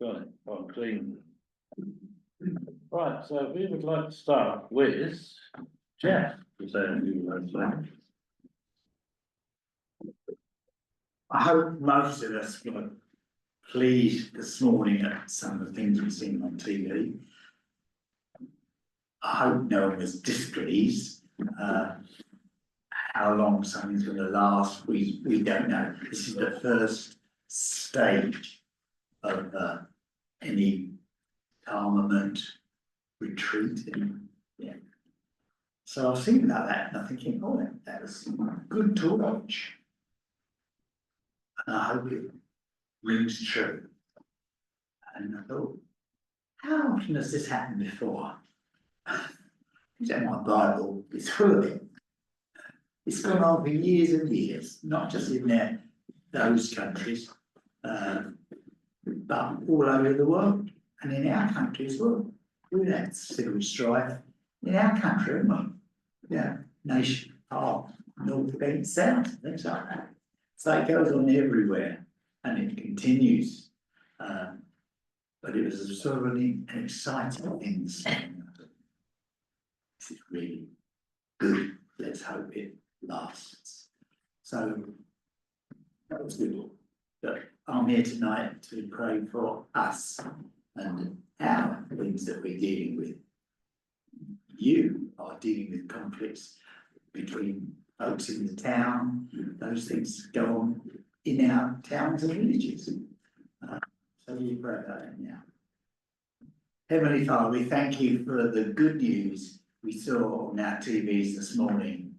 Got it. Oh, clean. Right, so we would like to start with Jeff. Is there anything you would like to say? I hope most of us were pleased this morning at some of the things we've seen on TV. I hope no one was displeased. How long something's going to last, we don't know. This is the first stage of any armament retreat. Yeah. So I was thinking about that and I'm thinking, oh, that was good to watch. And I hope it rings true. And I thought, how often has this happened before? It's in my Bible, it's full of it. It's gone on for years and years, not just in those countries, but all over the world and in our country as well. We've had civil strife in our country, haven't we? Yeah, nation, north against south, things like that. So it goes on everywhere and it continues. But it was sort of an exciting thing. This is really good. Let's hope it lasts. So that was good. But I'm here tonight to pray for us and our things that we're dealing with. You are dealing with conflicts between folks in the town. Those things go on in our towns and villages. So you pray about it now. Heavenly Father, we thank you for the good news we saw on our TVs this morning.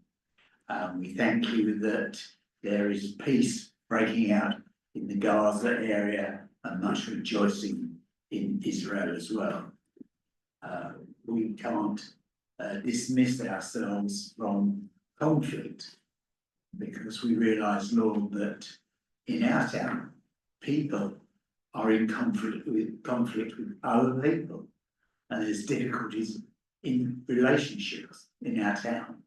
We thank you that there is peace breaking out in the Gaza area and much rejoicing in Israel as well. We can't dismiss ourselves from conflict because we realise, Lord, that in our town, people are in conflict with other people, and there's difficulties in relationships in our town.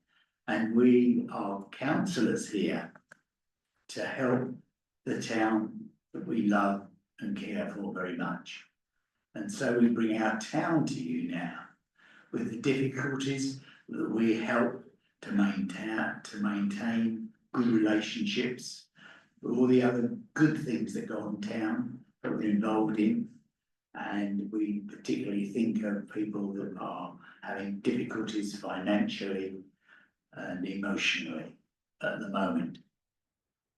And we are counsellors here to help the town that we love and care for very much. And so we bring our town to you now with the difficulties that we help to maintain good relationships, all the other good things that go on in town that we're involved in. And we particularly think of people that are having difficulties financially and emotionally at the moment.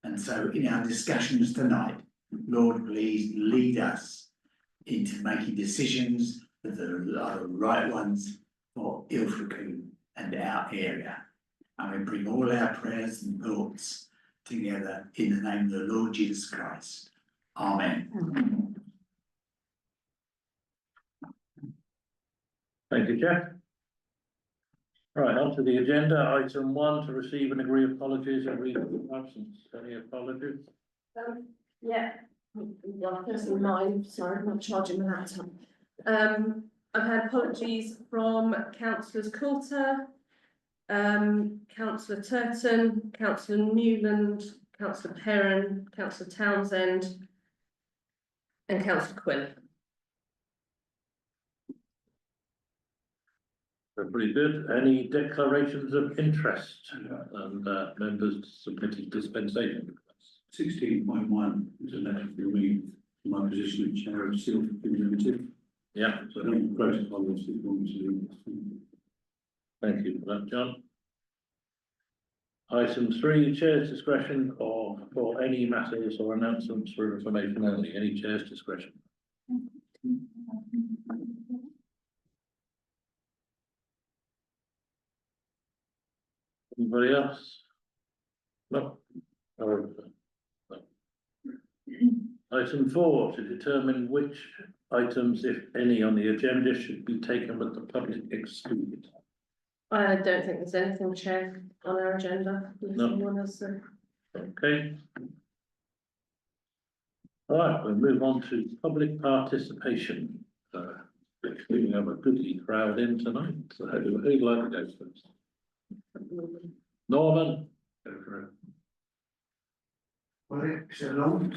And so in our discussions tonight, Lord, please lead us into making decisions that are the right ones for Ilfracombe and our area. And we bring all our prayers and thoughts together in the name of the Lord Jesus Christ. Amen. Thank you, Jeff. Right, on to the agenda. Item 1, to receive and agree apologies and read of absence. Any apologies? Yeah, well, personally mine, sorry, I'm not charging my laptop. I've had apologies from Councillors Coulter, Councillor Turton, Councillor Newland, Councillor Perrin, Councillor Townsend, and Councillor Quinn. They're pretty good. Any declarations of interest and members submitted dispensation? 16.1 is a letter from me, my position as chair of Ilfracombe Limited. Yeah. So I think the protocol is Thank you for that, John. Item 3, chair's discretion for any matters or announcements for information only. Any chair's discretion. Anybody else? No. No. Item 4, to determine which items, if any, on the agenda should be taken with the public excluded. I don't think there's anything, Chair, on our agenda. No. Else, Okay. All right, we'll move on to public participation. We have a goodly crowd in tonight. So who'd like to go first? Norman, go for it. Well, it's a long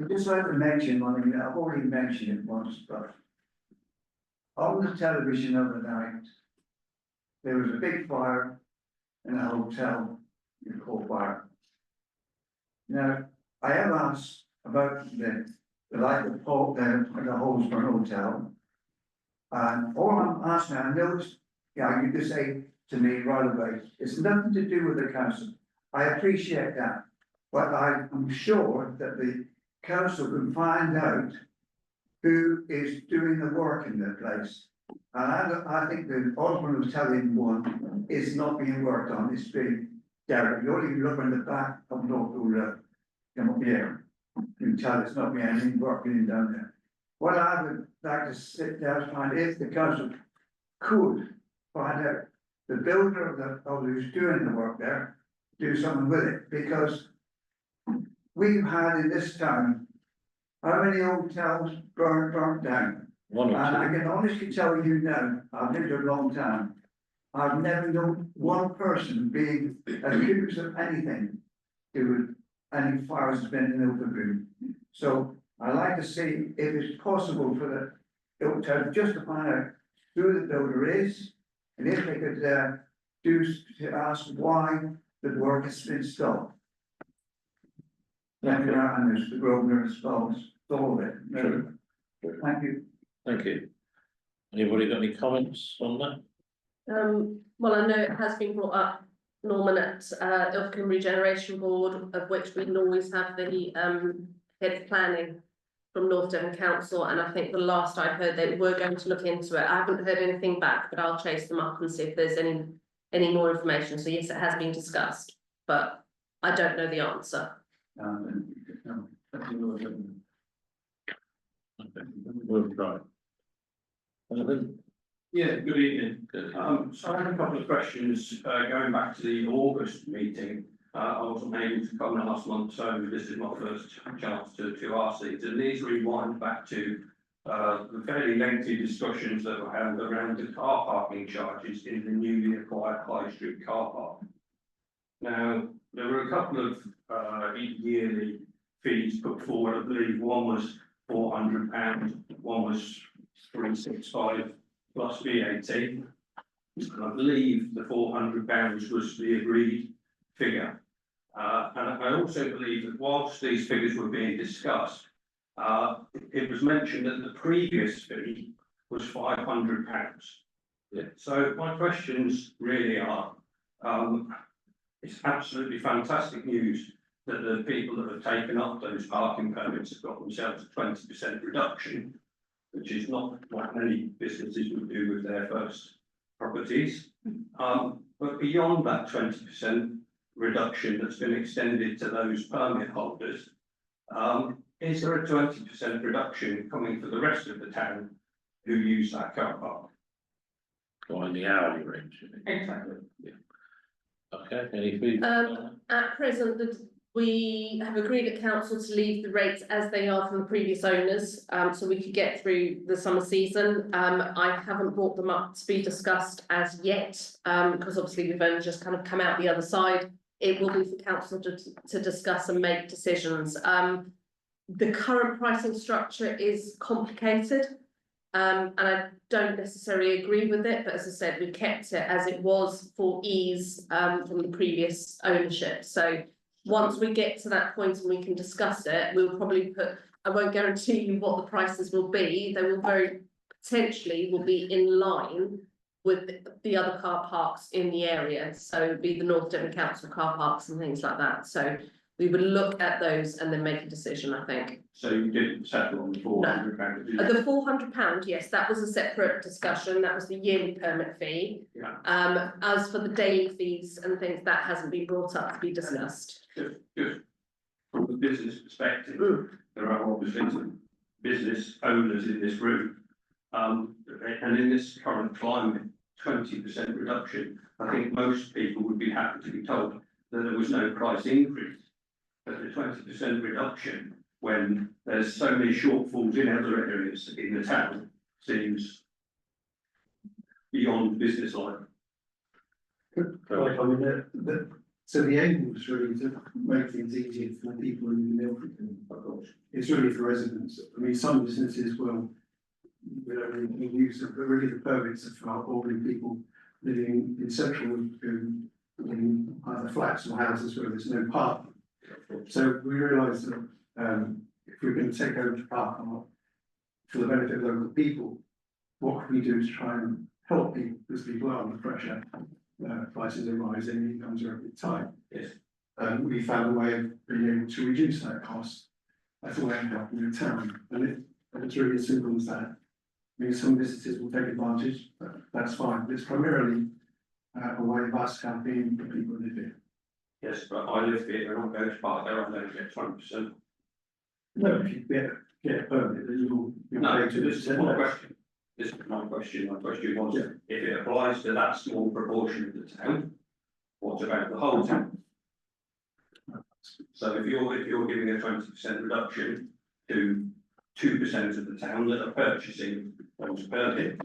I'd just like to mention one thing, I've already mentioned it once, but on the television the other night, there was a big fire in a hotel in Fire. Now, I have asked about the light of Paul, the Holsburn Hotel. And all I'm asking, I know it's, yeah, you could say to me right away, it's nothing to do with the council. I appreciate that, but I'm sure that the council can find out who is doing the work in the place. And I think the Osborne Hotel one is not being worked on, it's being derelict. You only look on the back of North Road, come up here, you can tell it's not being any work being done there. What I would like to sit down and find if the council could find out the builder of who's doing the work there, do something with it, because we've had in this town, how many hotels burnt down? One And or I two. can honestly tell you now, I've lived a long time. I've never known one person being accused of anything to do with any fires that's been in Ilfracombe. So I'd like to see if it's possible for the hotel just to find out who the builder is. And if they could to ask why the work has been stopped. Let me know, and there's the Grosvenor response, all of it. Sure. Thank you. Thank you. Anybody got any comments on that? Well, I know it has been brought up, Norman, at Ilfracombe Regeneration Board, of which we always have the head of planning from North Devon Council, and I think the last I heard they were going to look into it. I haven't heard anything back, but I'll chase them up and see if there's any more information. So yes, it has been discussed, but I don't know the answer. Okay, we'll try. Anything? Yeah, good evening. Good. So I have a couple of questions, going back to the August meeting. I wasn't able to come last month, so this is my first chance to ask these. And these rewind back to the fairly lengthy discussions that were held around the car parking charges in the newly acquired High Street car park. Now, there were a couple of yearly fees put forward. I believe one was £400, one was £365 plus VAT. And I believe the £400 was the agreed figure. And I also believe that whilst these figures were being discussed, it was mentioned that the previous fee was £500. Yeah. So my questions really are, it's absolutely fantastic news that the people that have taken up those parking permits have got themselves a 20% reduction, which is not what many businesses would do with their first properties. But beyond that 20% reduction that's been extended to those permit holders, is there a 20% reduction coming for the rest of the town who use that car park? Or in the hourly range? You mean? Exactly. Okay, any feedback? At present, we have agreed at council to leave the rates as they are from the previous owners, so we could get through the summer season. I haven't brought them up to be discussed as yet, because obviously we've only just kind of come out the other side. It will be for council to discuss and make decisions. The current pricing structure is complicated, and I don't necessarily agree with it, but as I said, we kept it as it was for ease from the previous ownership. So once we get to that point and we can discuss it, we'll probably I won't guarantee you what the prices will be. They will very potentially will be in line with the other car parks in the area. So it'd be the North Devon Council car parks and things like that. So we would look at those and then make a decision, I think. So you didn't settle on the £400? The £400, yes, that was a separate discussion. That was the yearly permit fee. Yeah. As for the daily fees and things, that hasn't been brought up to be discussed. Just from the business perspective, there are obviously some business owners in this room. And in this current climate, 20% reduction, I think most people would be happy to be told that there was no price increase. But the 20% reduction, when there's so many shortfalls in other areas in the town, seems beyond business life. Well, I mean, So the aim was really to make things easier for people in Ilfracombe, of course. It's really for residents. I mean, some businesses will, use it, but really the permits are for ordinary people living in central Ilfracombe, in either flats or houses where there's no parking. So we realised that, if we're going to take over the car park for the benefit of local people, what can we do to try and help people, because people are under pressure, prices are rising, incomes are a bit tight. Yes. We found a way of being able to reduce that cost as a way of helping the town, and it's really as simple as that. I mean, some businesses will take advantage, but that's fine, but it's primarily a way of us helping the people who live here. Yes, but I live here and I'm going to park there, I don't get 20%. No, if you get a permit, then you'll No, pay to this is my question. This is my question. My question was, Yeah. if it applies to that small proportion of the town, what about the whole town? So if you're giving a 20% reduction to 2% of the town that are purchasing those permits,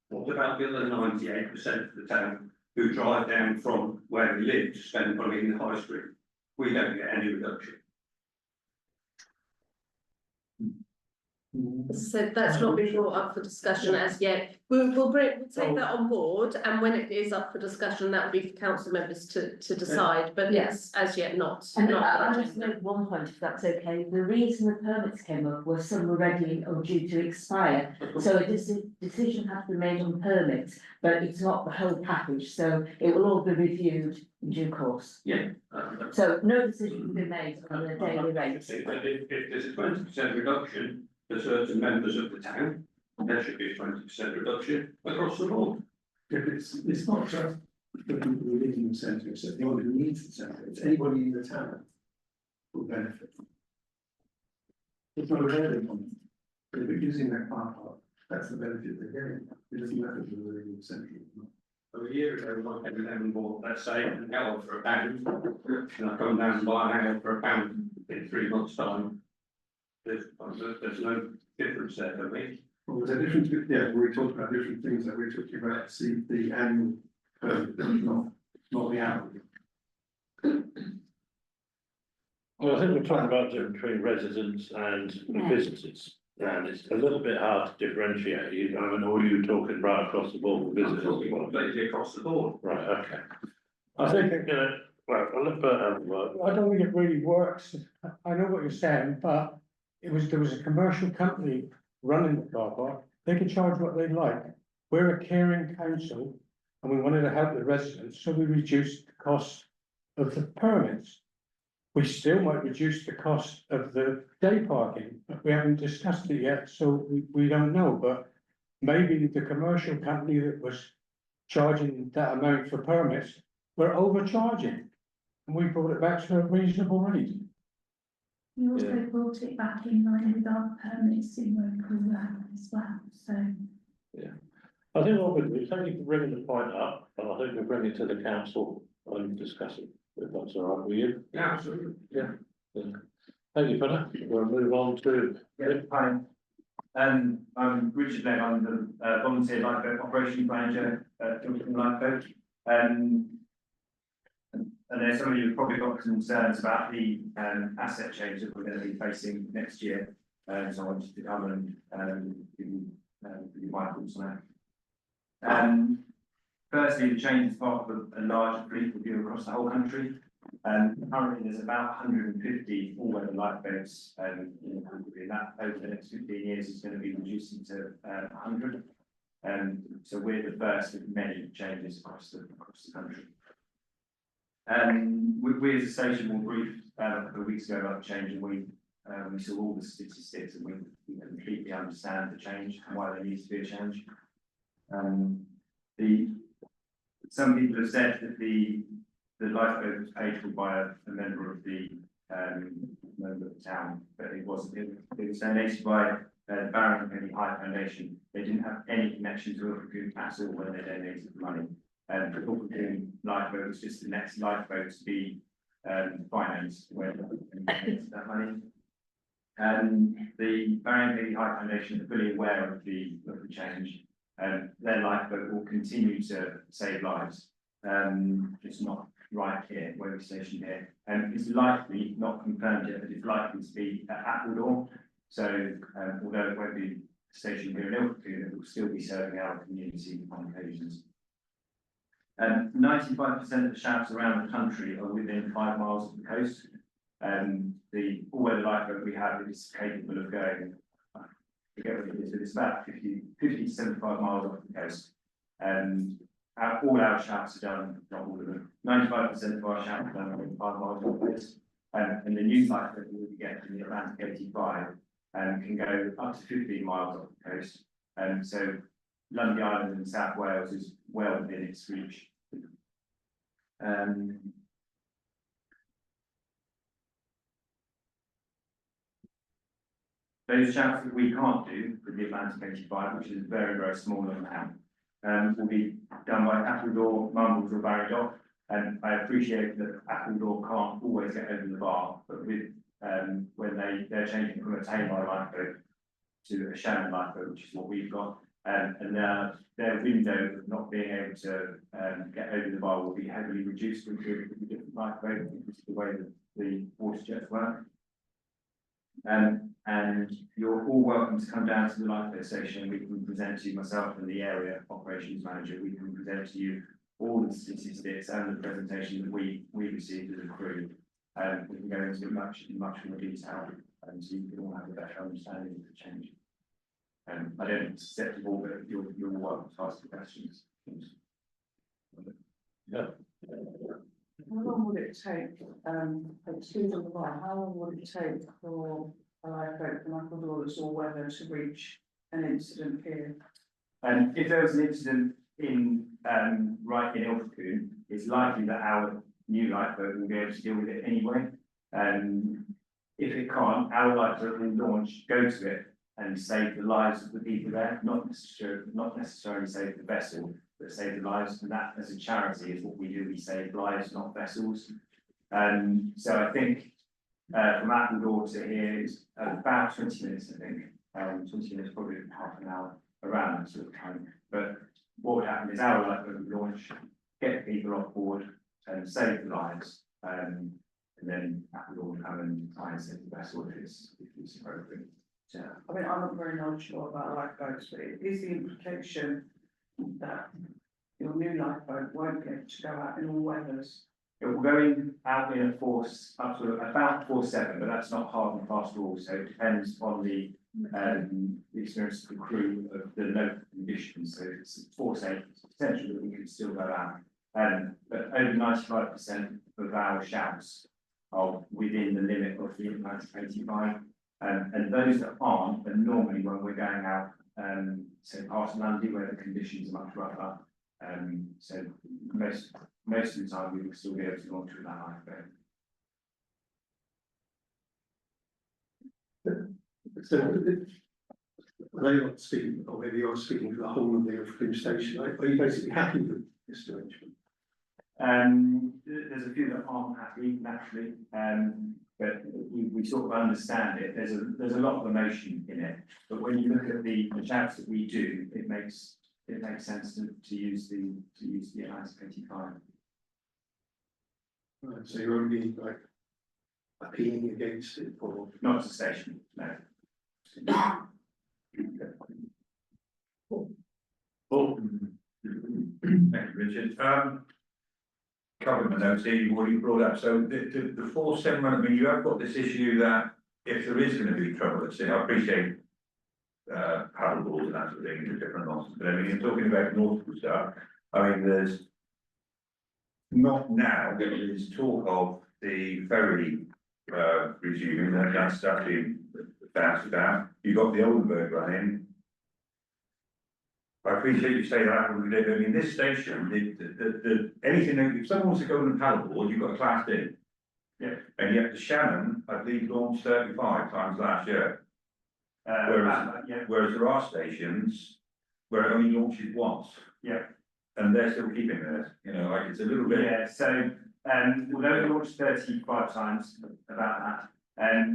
what about the other 98% of the town who drive down from where they live to spend money in the high street? We don't get any reduction. So that's not been brought up for discussion as yet. We'll take that on board, and when it is up for discussion, that will be for council members to decide, but it's as yet not. And not I on the just agenda. make one point, if that's okay. The reason the permits came up was some were ready or due to expire. So a decision has to be made on permits, but it's not the whole package, so it will all be reviewed in due course. Yeah. So no decision can be made on the daily rate. If there's a 20% reduction for certain members of the town, there should be a 20% reduction across the board. If it's not just the people who live in the centre, it's anyone who needs the centre, it's anybody in the town will benefit. It's not available, if they're using that car park, that's the benefit they're getting, it doesn't matter if they're living in the centre or not. So a year ago, I came down and bought, let's say, an L for £1, and I come down and buy an L for £1 in 3 months' time. There's no difference there for me. Well, there's a difference, yeah, we talked about different things that we're talking about, see the annual permit, not the hourly. Well, I think we're talking about difference between residents and businesses, and it's a little bit hard to differentiate. I mean, or you talking right across the board with I'm businesses? talking completely across the board. Right, okay. I think, well, I'll look at work. I don't think it really works. I know what you're saying, but there was a commercial company running the car park. They can charge what they like. We're a caring council and we wanted to help the residents, so we reduced the cost of the permits. We still might reduce the cost of the day parking, but we haven't discussed it yet, so we don't know, but maybe the commercial company that was charging that amount for permits were overcharging. And we brought it back to a reasonable rate. We also brought it back in line with our permits in local as well, so. I think what we do is thank you for bringing the point up, and I think we'll bring it to the council and discuss it, if that's all right with you. Yeah, absolutely. Yeah. Thank you for that. We'll move on to. Hi, I'm Richard Leg, I'm the volunteer lifeboat operations manager at Ilfracombe Lifeboat. And there's some of you have probably got concerns about the asset change that we're going to be facing next year. So I wanted to come and give you my thoughts on that. Firstly, the change is part of a larger fleet review across the whole country. Currently, there's about 150 all-weather lifeboats in the country, and that over the next 15 years is going to be reducing to 100. So we're the first of many changes across the country. We as a station were briefed a couple of weeks ago about the change, and we saw all the statistics, and we completely understand the change and why there needs to be a change. Some people have said that the lifeboat was paid for by a member of the town, but it wasn't. It was donated by the Barrington Penny High Foundation. They didn't have any connection to Ilfracombe at all when they donated the money. The Ilfracombe lifeboat was just the next lifeboat to be financed when they donated that money. The Barrington Penny High Foundation are fully aware of the change. Their lifeboat will continue to save lives. It's not right here, where we're stationed here. And it's likely, not confirmed yet, but it's likely to be at Appledore. So, although it won't be stationed here in Ilfracombe, it will still be serving our community on occasions. 95% of the shouts around the country are within 5 miles of the coast. The all-weather lifeboat we have is capable of going, I forget what it is, but it's about 50 to 75 miles off the coast. All our shouts are done, not all of them, 95% of our shouts are done within 5 miles of the coast. And the new lifeboat we will be getting, the Atlantic 85, can go up to 15 miles off the coast. So Lundy Island in South Wales is well within its reach. Those shouts that we can't do with the Atlantic 85, which is a very, very small amount, will be done by Appledore, Mumbles or Barrydock. And I appreciate that Appledore can't always get over the bar, but with when they're changing from a Tamar lifeboat to a Shannon lifeboat, which is what we've got, and their window of not being able to get over the bar will be heavily reduced with the different lifeboat, which is the way that the water jets work. And you're all welcome to come down to the lifeboat station. We can present to you, myself and the area operations manager, we can present to you all the statistics and the presentation that we received as a crew. We can go into much more detail, and so you can all have a better understanding of the change. I don't set the ball, but you're welcome to ask the questions. Yeah. How long would it take, excuse on the line, how long would it take for a lifeboat from Appledore that's all weather to reach an incident here? And if there was an incident in right in Ilfracombe, it's likely that our new lifeboat will be able to deal with it anyway. If it can't, our lifeboat will launch, go to it, and save the lives of the people there. Not necessarily save the vessel, but save the lives. And that, as a charity, is what we do. We save lives, not vessels. So I think from Appledore to here is about 20 minutes. I think 20 minutes, probably half an hour, around that sort of time. But what would happen is our lifeboat would launch, get people off board, and save the lives. And then Appledore would come and try and save the vessel if it's appropriate. Yeah, I mean, I'm not very knowledgeable about lifeboats, but is the implication that your new lifeboat won't be able to go out in all weathers? It will go out in a force up to about 4.7, but that's not hard and fast rule, so it depends on the experience of the crew of the local conditions. So it's 4.8, it's potential that we can still go out. But over 95% of our shouts are within the limit of the Atlantic 85. And those that aren't are normally when we're going out, say past Lundy, where the conditions are much rougher. So most of the time we will still be able to launch with that lifeboat. So, they not speaking, or maybe you're speaking for the whole of the Ilfracombe station. Are you basically happy with this arrangement? There's a few that aren't happy naturally, but we sort of understand it. There's a lot of emotion in it, but when you look at the shouts that we do, it makes sense to use the Atlantic 85. Right, so you're only like appealing against it, or Not as a station, no. Well, thank you, Richard. Couple of my notes here you've already brought up. So the 4.7, I mean, you have got this issue that if there is going to be trouble at sea, I appreciate paddle balls and that sort of thing, the different nonsense, but I mean, you're talking about nautical stuff. I mean, there's not now, there is talk of the ferry resuming, that's being bounced about. You've got the Oldenburg running. I appreciate you say that, but in this station, anything that, if someone wants to go on a paddleboard, you've got a class D. Yeah. And yet the Shannon, I believe, launched 35 times last year. Whereas there are stations where it only launches once. Yeah. And they're still keeping theirs, you know, like it's a little bit. Yeah, so although it launched 35 times about that,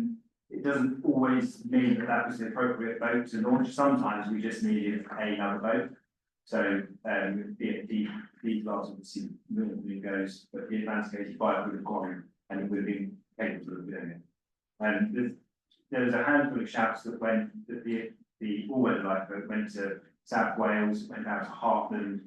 it doesn't always mean that that was the appropriate boat to launch. Sometimes we just needed another boat. So, the glass obviously normally goes, but the Atlantic 85 would have gone and it would have been capable of doing it. And there was a handful of shouts that went, that the all-weather lifeboat went to South Wales, went out to Heartland.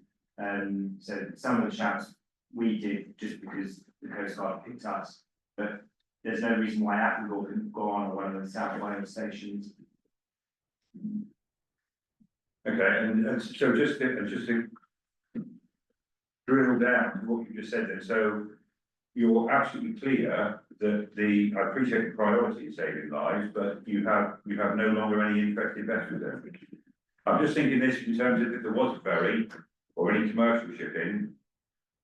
So some of the shouts we did just because the Coast Guard picked us, but there's no reason why Appledore couldn't go on one of the South Wales stations. Okay, and so just to drill down to what you just said then, so you're absolutely clear that I appreciate the priority of saving lives, but you have no longer any interest in vessels there. I'm just thinking this in terms of if there was a ferry or any commercial shipping,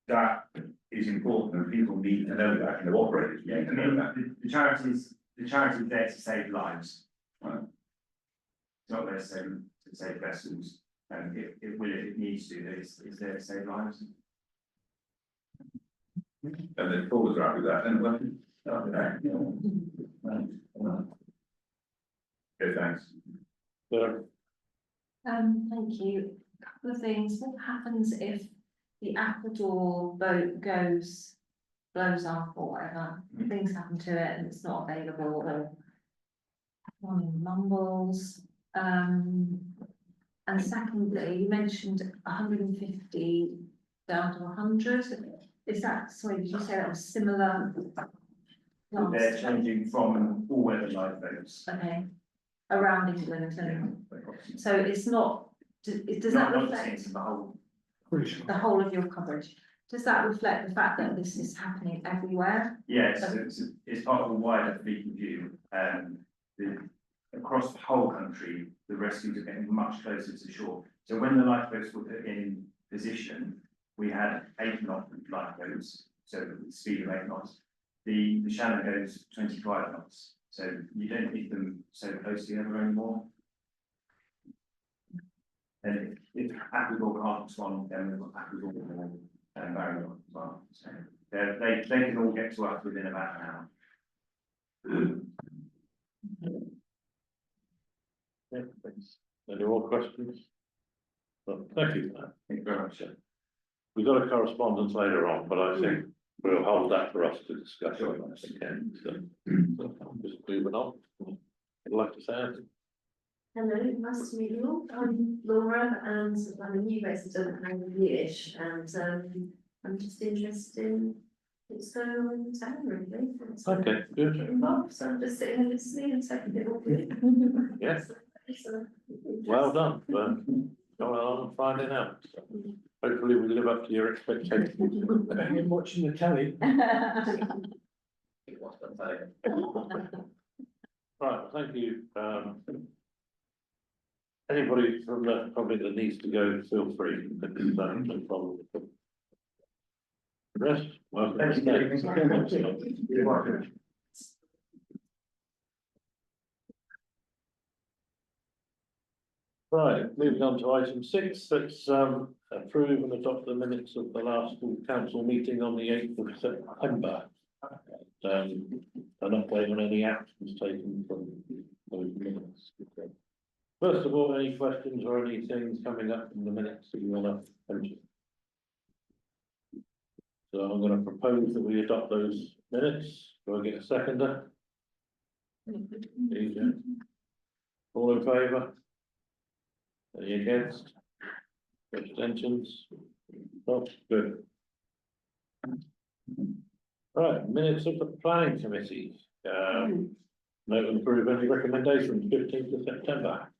that is important and people need to know that, and the operators Yeah, need I to know mean, that. the charity's there to save lives. Right. It's not there to save vessels, and it will if it needs to, it's there to save lives. And then Paul was right with that, and okay, thanks. So, Thank you. Couple of things. What happens if the Appledore boat blows up or whatever? Things happen to it and it's not available or one mumbles. And secondly, you mentioned 150 down to 100. Is that, sorry, did you say that was similar? They're changing from all-weather lifeboats. Okay, around England, so it's not, does that Not reflect the the whole of your coverage? Does that reflect the fact that this is happening everywhere? Yes, it's part of a wider fleet review, across the whole country, the rescues are getting much closer to shore. So when the lifeboats were put in position, we had 8-knot lifeboats, so the speed of 8 knots. The Shannon goes 25 knots, so you don't need them so close together anymore. And if Appledore can't respond, then we've got Appledore and Barrow as well. So they can all get to us within about an hour. yeah, thanks. Any more questions? Well, thank you for that. Thank you very much, sir. We've got a correspondence later on, but I think we'll hold that for us to discuss. Again, so just moving on. I'd like to say anything. Hello, nice to meet you all. I'm Laura and I'm a new resident and newish and I'm just interested in what's going on in the town really. Okay, good. Get involved, so I'm just sitting and listening and taking it all in. Yes. So, Well done, but going along and finding out. So hopefully we live up to your expectations. I'm watching the telly. Right, thank you. Anybody from the public that needs to go, feel free. No problem. The rest, well, Thank you. You're welcome. Right, moving on to item 6, let's approve and adopt the minutes of the last full council meeting on the 8th of September. An update on any actions taken from those minutes. First of all, any questions or any things coming up from the minutes that you want to mention? So I'm going to propose that we adopt those minutes. Do I get a seconder? All in favour? Any against? Abstentions? Oh, good. Right, minutes of the planning committee. Note and approve any recommendations, 15th of September.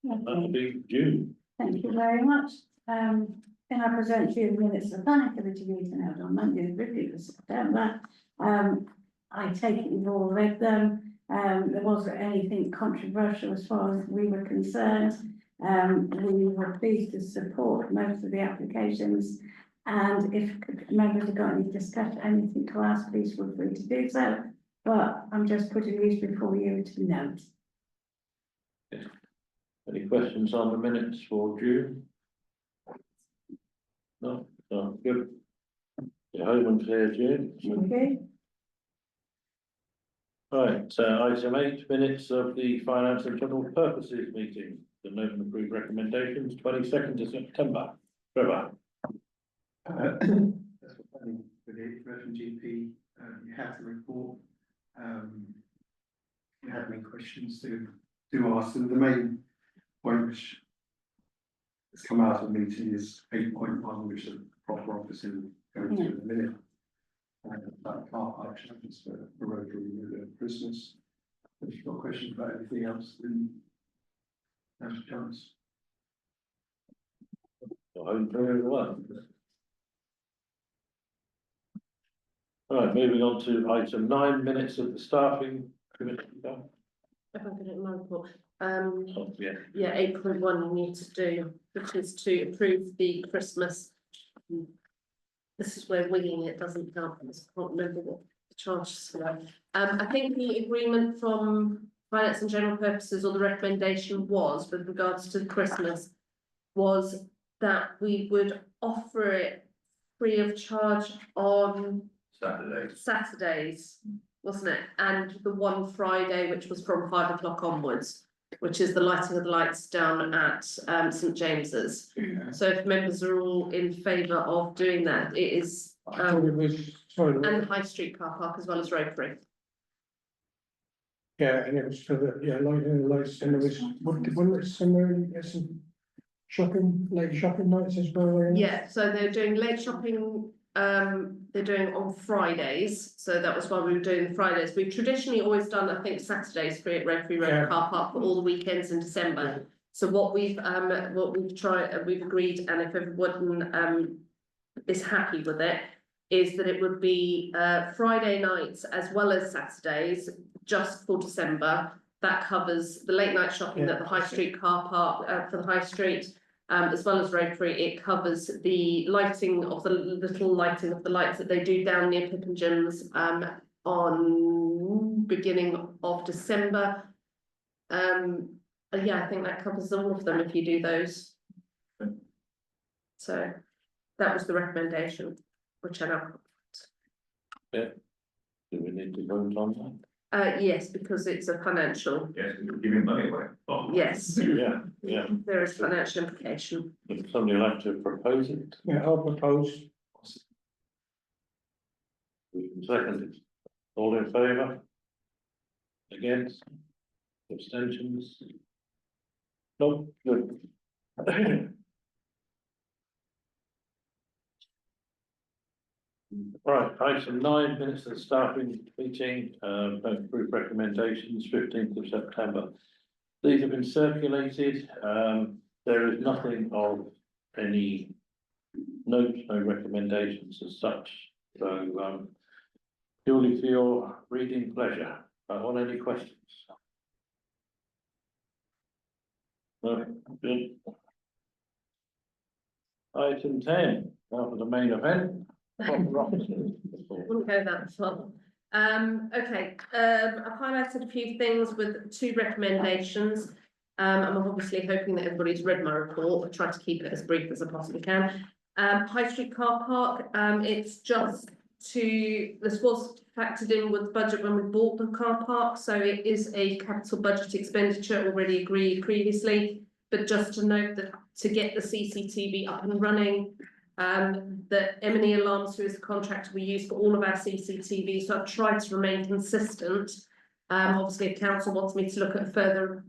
That'll be June. Thank you very much. Can I present you the minutes of the planning committee meeting held on Monday, the 15th of September? I take it you've all read them. There wasn't anything controversial as far as we were concerned. We were pleased to support most of the applications. And if members have got any discussion, anything to ask, please feel free to do so. But I'm just putting these before you to note. Any questions on the minutes for June? No, no, good. You're home and clear, June. Okay. Right, item 8, minutes of the finance and general purposes meeting. The note and approved recommendations, 22nd of September. Trevor, That's what planning for the refugee GP, you have the report. If you have any questions, do ask them. The main point which has come out of the meeting is 8.1, which is a proper office in going to in a minute. About car park charges for rotary with Christmas. If you've got questions about anything else, then now's a chance. home very well. Right, moving on to item 9, minutes of the staffing committee. If I put it in my report, Oh, yeah. yeah, 8.1 you need to do, which is to approve the Christmas. This is where winging it doesn't help, I can't remember what the charges were. I think the agreement from finance and general purposes, or the recommendation was, with regards to Christmas, was that we would offer it free of charge on Saturdays, wasn't it? And the one Friday, which was from 5 o'clock onwards, which is the lighting of the lights down at St James's. So if members are all in favour of doing that, it is, I thought it was, sorry, and the High Street car park as well as Rotary. yeah, and it was for the, yeah, lighting the lights, and there was, what was somewhere, some shopping, late shopping nights as well? Yeah, so they're doing late shopping, they're doing on Fridays, so that was why we were doing Fridays. We've traditionally always done, I think, Saturdays free at Rotary Road Yeah. car park for all the weekends in December. So what we've tried, we've agreed, and if everyone is happy with it, is that it would be Friday nights as well as Saturdays, just for December. That covers the late night shopping at the High Street car park for the High Street. As well as Rotary, it covers the lighting of the little lighting of the lights that they do down near Pippingems on beginning of December. Yeah, I think that covers all of them if you do those. So that was the recommendation, which I know. Do we need to vote on that? Yes, because it's a financial, Yes, we're giving money away. Oh. yes, Yeah, yeah. there is financial implication. Would somebody like to propose it? Yeah, I'll propose. We can second it. All in favour? Against? Abstentions? No, good. Right, item 9, minutes of the staffing meeting, group recommendations, 15th of September. These have been circulated, there is nothing of any note, no recommendations as such, so purely for your reading pleasure. On any questions? No, good. Item 10, now for the main event. Proper officers. Wouldn't go that far. Okay, I've highlighted a few things with 2 recommendations. I'm obviously hoping that everybody's read my report. I try to keep it as brief as I possibly can. High Street car park, it's just this was factored in with the budget when we bought the car park, so it is a capital budget expenditure already agreed previously. But just to note that to get the CCTV up and running, that M&E Alarms, who is the contractor we use for all of our CCTV, so I've tried to remain consistent. Obviously, if council wants me to look at a further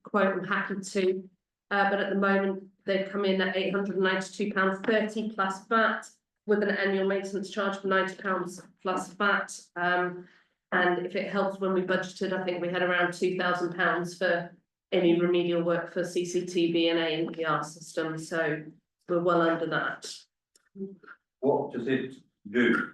quote, I'm happy to. But at the moment, they've come in at £892.30 plus VAT, with an annual maintenance charge of £90 plus VAT. And if it helps, when we budgeted, I think we had around £2,000 for any remedial work for CCTV and ANPR systems, so we're well under that. What does it do?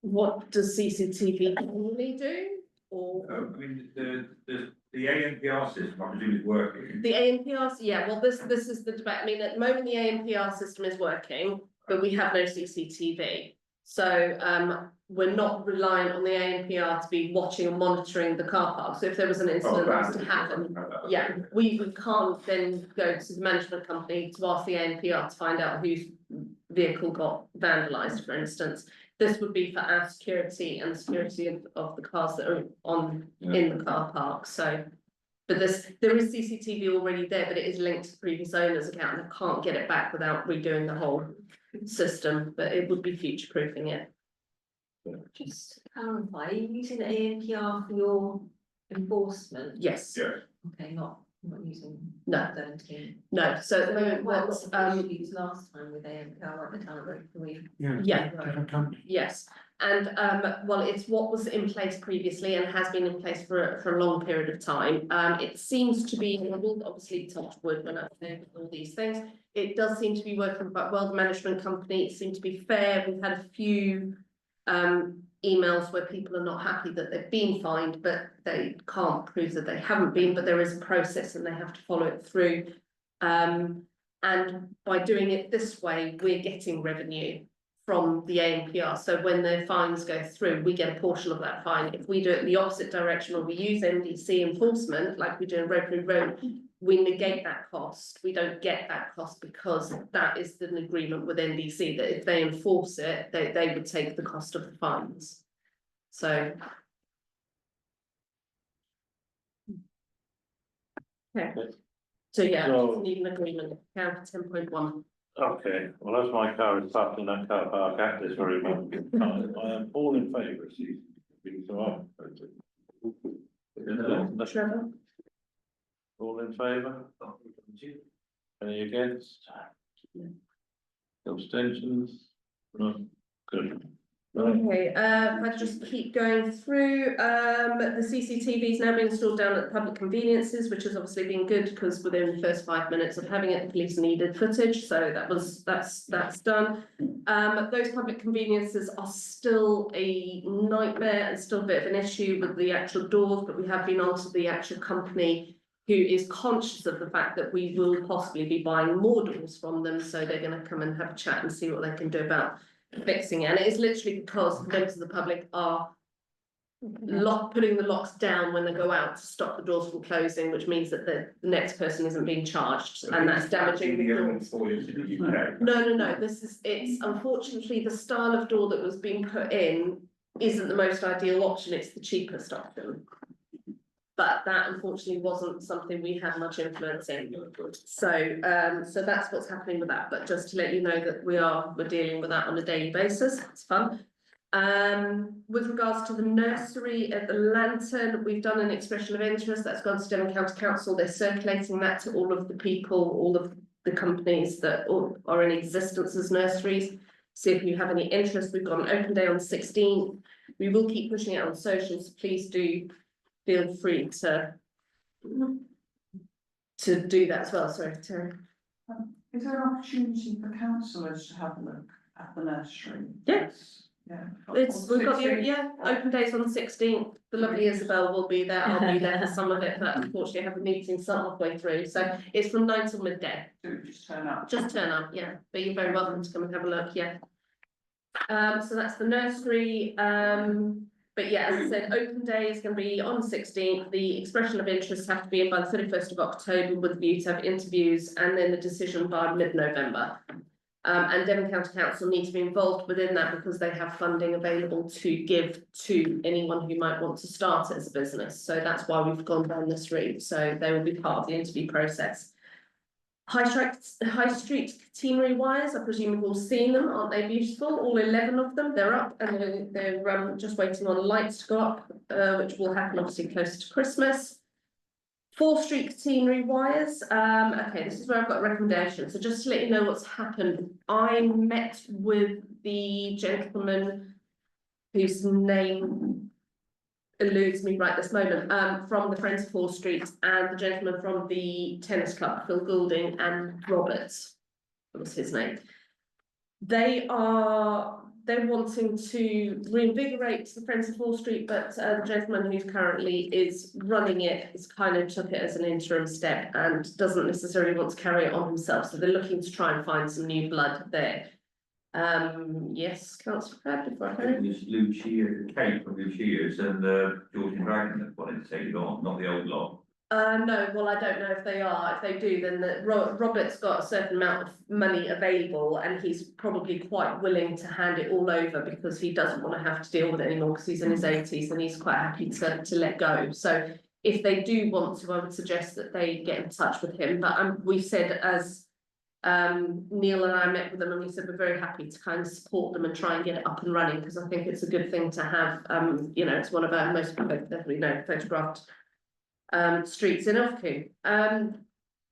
What does CCTV normally do? Or I mean, the ANPR system, I presume, is working. the ANPR, yeah, well, this is the debate. I mean, at the moment, the ANPR system is working, but we have no CCTV. So we're not relying on the ANPR to be watching and monitoring the car park. So if there was an incident that was to happen, yeah, we can't then go to the management company to ask the ANPR to find out whose vehicle got vandalised, for instance. This would be for our security and the security of the cars that are in the car park. So But there is CCTV already there, but it is linked to the previous owner's account, and I can't get it back without redoing the whole system, but it would be future proofing it. Just to clarify, are you using ANPR for your enforcement? Yes, Okay, not using. No. 13. no, so at the moment, What what, issues last time with ANPR at the town road, can we? Yeah. Different company. yes. And well, it's what was in place previously and has been in place for a long period of time. It seems to be, and I will obviously touch wood when I say all these things. It does seem to be working quite well. The management company, it seemed to be fair. We've had a few emails where people are not happy that they've been fined, but they can't prove that they haven't been, but there is a process and they have to follow it through. And by doing it this way, we're getting revenue from the ANPR. So when the fines go through, we get a portion of that fine. If we do it the opposite direction, or we use NDC enforcement, like we do in Ropery Road, we negate that cost. We don't get that cost because that is an agreement with NDC that if they enforce it, they would take the cost of the fines. So. Okay. So yeah, So- need an agreement, count 10.1. Okay, well, as my car is parked in that car park at this very moment in time, I am all in favour of these. So Trevor? all in favour? Any against? Abstentions? No, good. Okay, if I just keep going through, the CCTV is now being installed down at the public conveniences, which has obviously been good because within the first 5 minutes of having it, the police needed footage, so that's done. Those public conveniences are still a nightmare and still a bit of an issue with the actual doors, but we have been on to the actual company who is conscious of the fact that we will possibly be buying more doors from them, so they're going to come and have a chat and see what they can do about fixing it. And it is literally because members of the public are putting the locks down when they go out to stop the doors from closing, which means that the next person isn't being charged, and that's damaging the doors. No, it's unfortunately the style of door that was being put in isn't the most ideal option, it's the cheapest option. But that unfortunately wasn't something we had much influence in. So that's what's happening with that. But just to let you know that we're dealing with that on a daily basis. It's fun. With regards to the nursery at the Lantern, we've done an expression of interest that's gone to Devon County Council. They're circulating that to all of the people, all of the companies that are in existence as nurseries. See if you have any interest. We've got an open day on the 16th. We will keep pushing it on socials. Please do feel free to do that as well. Sorry, Terry. Is there an opportunity for councillors to have a look at the nursery? Yeah. Yeah. We've got the open days on the 16th. The lovely Isabel will be there. I'll be there for some of it, but unfortunately I have a meeting some halfway through. So it's from 9 till midday. So just turn up. Just turn up, yeah. But you're very welcome to come and have a look, yeah. So that's the nursery. But yeah, as I said, open day is going to be on the 16th. The expression of interest have to be in by the 31st of October with a view to have interviews and then the decision by mid-November. And Devon County Council need to be involved within that because they have funding available to give to anyone who might want to start it as a business. So that's why we've gone down this route. So they will be part of the interview process. High Street catenary wires, I presume you've all seen them, aren't they beautiful? All 11 of them, they're up and they're just waiting on lights to go up, which will happen obviously closer to Christmas. 4th Street catenary wires, okay, this is where I've got a recommendation. So just to let you know what's happened, I met with the gentleman whose name eludes me right this moment, from the Friends of 4th Street and the gentleman from the tennis club, Phil Goulding and Roberts, what was his name? They're wanting to reinvigorate the Friends of 4th Street, but the gentleman who currently is running it has kind of took it as an interim step and doesn't necessarily want to carry it on himself. So they're looking to try and find some new blood there. Yes, Councillor Crabbe, before I It was Lucia, Kate from Lucia's and Georgian Dragon that wanted to take it on, not the old lot. No, well, I don't know if they are. If they do, then Robert's got a certain amount of money available and he's probably quite willing to hand it all over because he doesn't want to have to deal with it anymore because he's in his 80s and he's quite happy to let go. So if they do want to, I would suggest that they get in touch with him, but we've said as Neil and I met with them and we said we're very happy to kind of support them and try and get it up and running, because I think it's a good thing to have, you know, it's one of our most definitely photographed streets in Ilfracombe.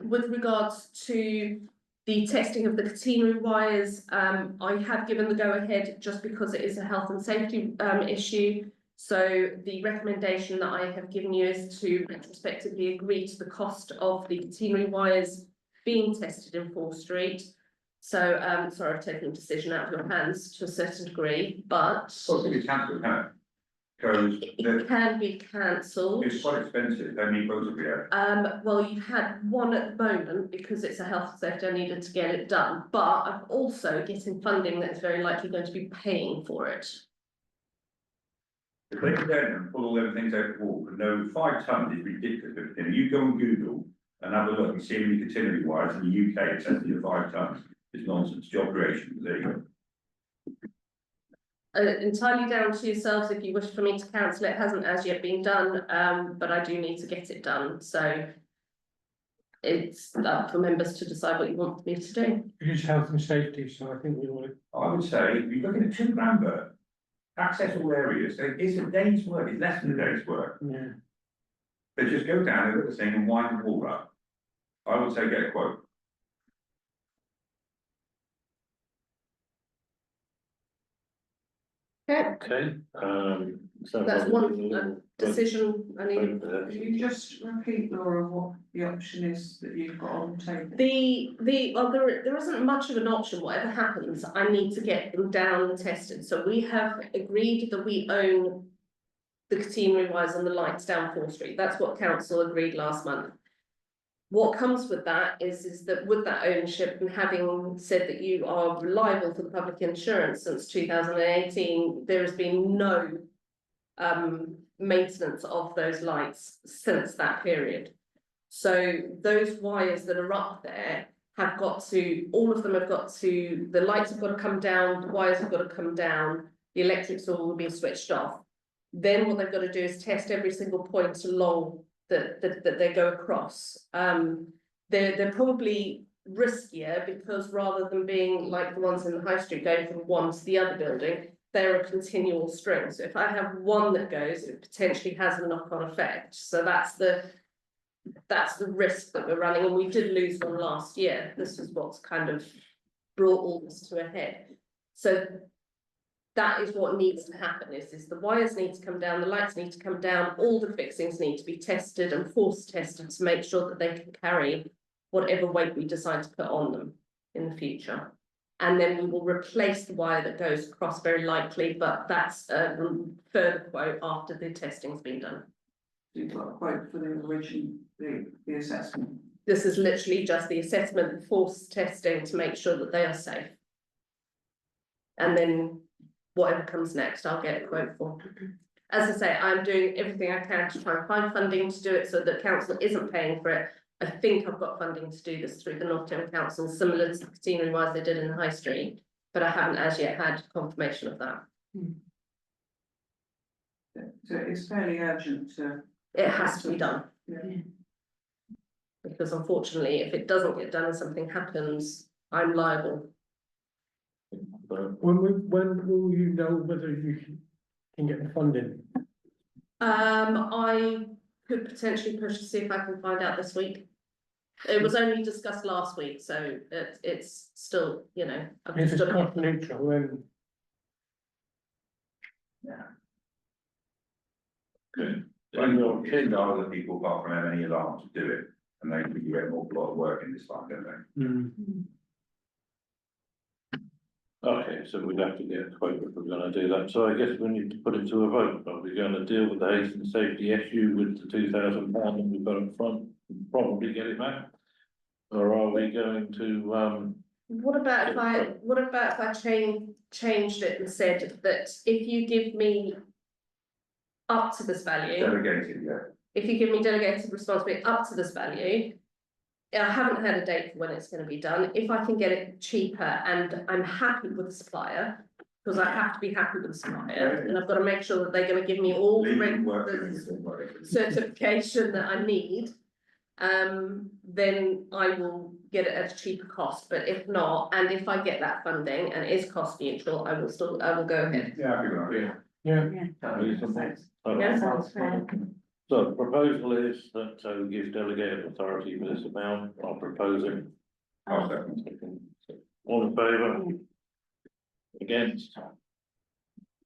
With regards to the testing of the catenary wires, I have given the go-ahead just because it is a health and safety issue. So the recommendation that I have given you is to retrospectively agree to the cost of the catenary wires being tested in Fall Street. So, sorry, I've taken a decision out of your hands to a certain degree, but Well, it's cancelled, can't it? Because it can be cancelled. it's quite expensive, how many quotes have we had? Well, you've had one at the moment because it's a health and safety, I needed to get it done, but I'm also getting funding that's very likely going to be paying for it. If they go down and pull all them things out the wall, but no, 5 tons is ridiculous. You know, you go on Google and have a look and see how many catenary wires in the UK, it says you're 5 tons. It's nonsense, job creation, but there you go. Entirely down to yourselves if you wish for me to cancel it. It hasn't as yet been done, but I do need to get it done, so it's up for members to decide what you want me to do. It is health and safety, so I think we want to. I would say, if you're looking at £2 per access all areas, so it's a day's work, it's less than a day's work. Yeah. But just go down and look at the thing and wind the wall up. I would say get a quote. Okay, Okay, so. that's one decision I need. Can you just repeat, Laura, what the option is that you've got on the table? Well, there isn't much of an option. Whatever happens, I need to get them down and tested. So we have agreed that we own the catenary wires and the lights down 4th Street. That's what council agreed last month. What comes with that is that with that ownership and having said that you are reliable for the public insurance since 2018, there has been no maintenance of those lights since that period. So those wires that are up there have got to, all of them have got to, the lights have got to come down, the wires have got to come down, the electrics all will be switched off. Then what they've got to do is test every single point along that they go across. They're probably riskier because rather than being like the ones in the high street going from one to the other building, they're a continual string. So if I have one that goes, it potentially has a knock-on effect. So that's the risk that we're running, and we did lose one last year. This is what's kind of brought all this to a head. So that is what needs to happen is the wires need to come down, the lights need to come down, all the fixings need to be tested and force tested to make sure that they can carry whatever weight we decide to put on them in the future. And then we will replace the wire that goes across very likely, but that's a further quote after the testing's been done. You've got a quote for the original, the assessment. This is literally just the assessment and force testing to make sure that they are safe. And then whatever comes next, I'll get a quote for. As I say, I'm doing everything I can to try and find funding to do it so that council isn't paying for it. I think I've got funding to do this through the North Thames Council, similar to the catenary wires they did in the High Street, but I haven't as yet had confirmation of that. So it's fairly urgent to. It has to be done. Yeah. Because unfortunately, if it doesn't get done and something happens, I'm liable. When will you know whether you can get the funding? I could potentially push to see if I can find out this week. It was only discussed last week, so it's still, you know. If it's cost neutral, then. Yeah. Good. And you're kidding other people apart from having any alarms to do it, and they think you get an awful lot of work in this time, don't they? Okay, so we'd have to get a quote if we're gonna do that, so I guess we need to put it to a vote. Are we gonna deal with the haste and safety issue with the £2,000 that we've got up front, and probably get it back? Or are we going to, What about if I changed it and said that if you give me up to this value, Delegated, yeah. if you give me delegated responsibility up to this value, I haven't had a date for when it's going to be done. If I can get it cheaper and I'm happy with the supplier, because I have to be happy with the supplier, and I've got to make sure that they're going to give me all the certification that I need. Then I will get it at a cheaper cost, but if not, and if I get that funding and it is cost neutral, I will go ahead. Yeah, I agree. Yeah, Reasonable. Yeah. Sounds fair. So the proposal is that gives delegated authority for this amount, I'll propose it. I'll second. All in favour? Against?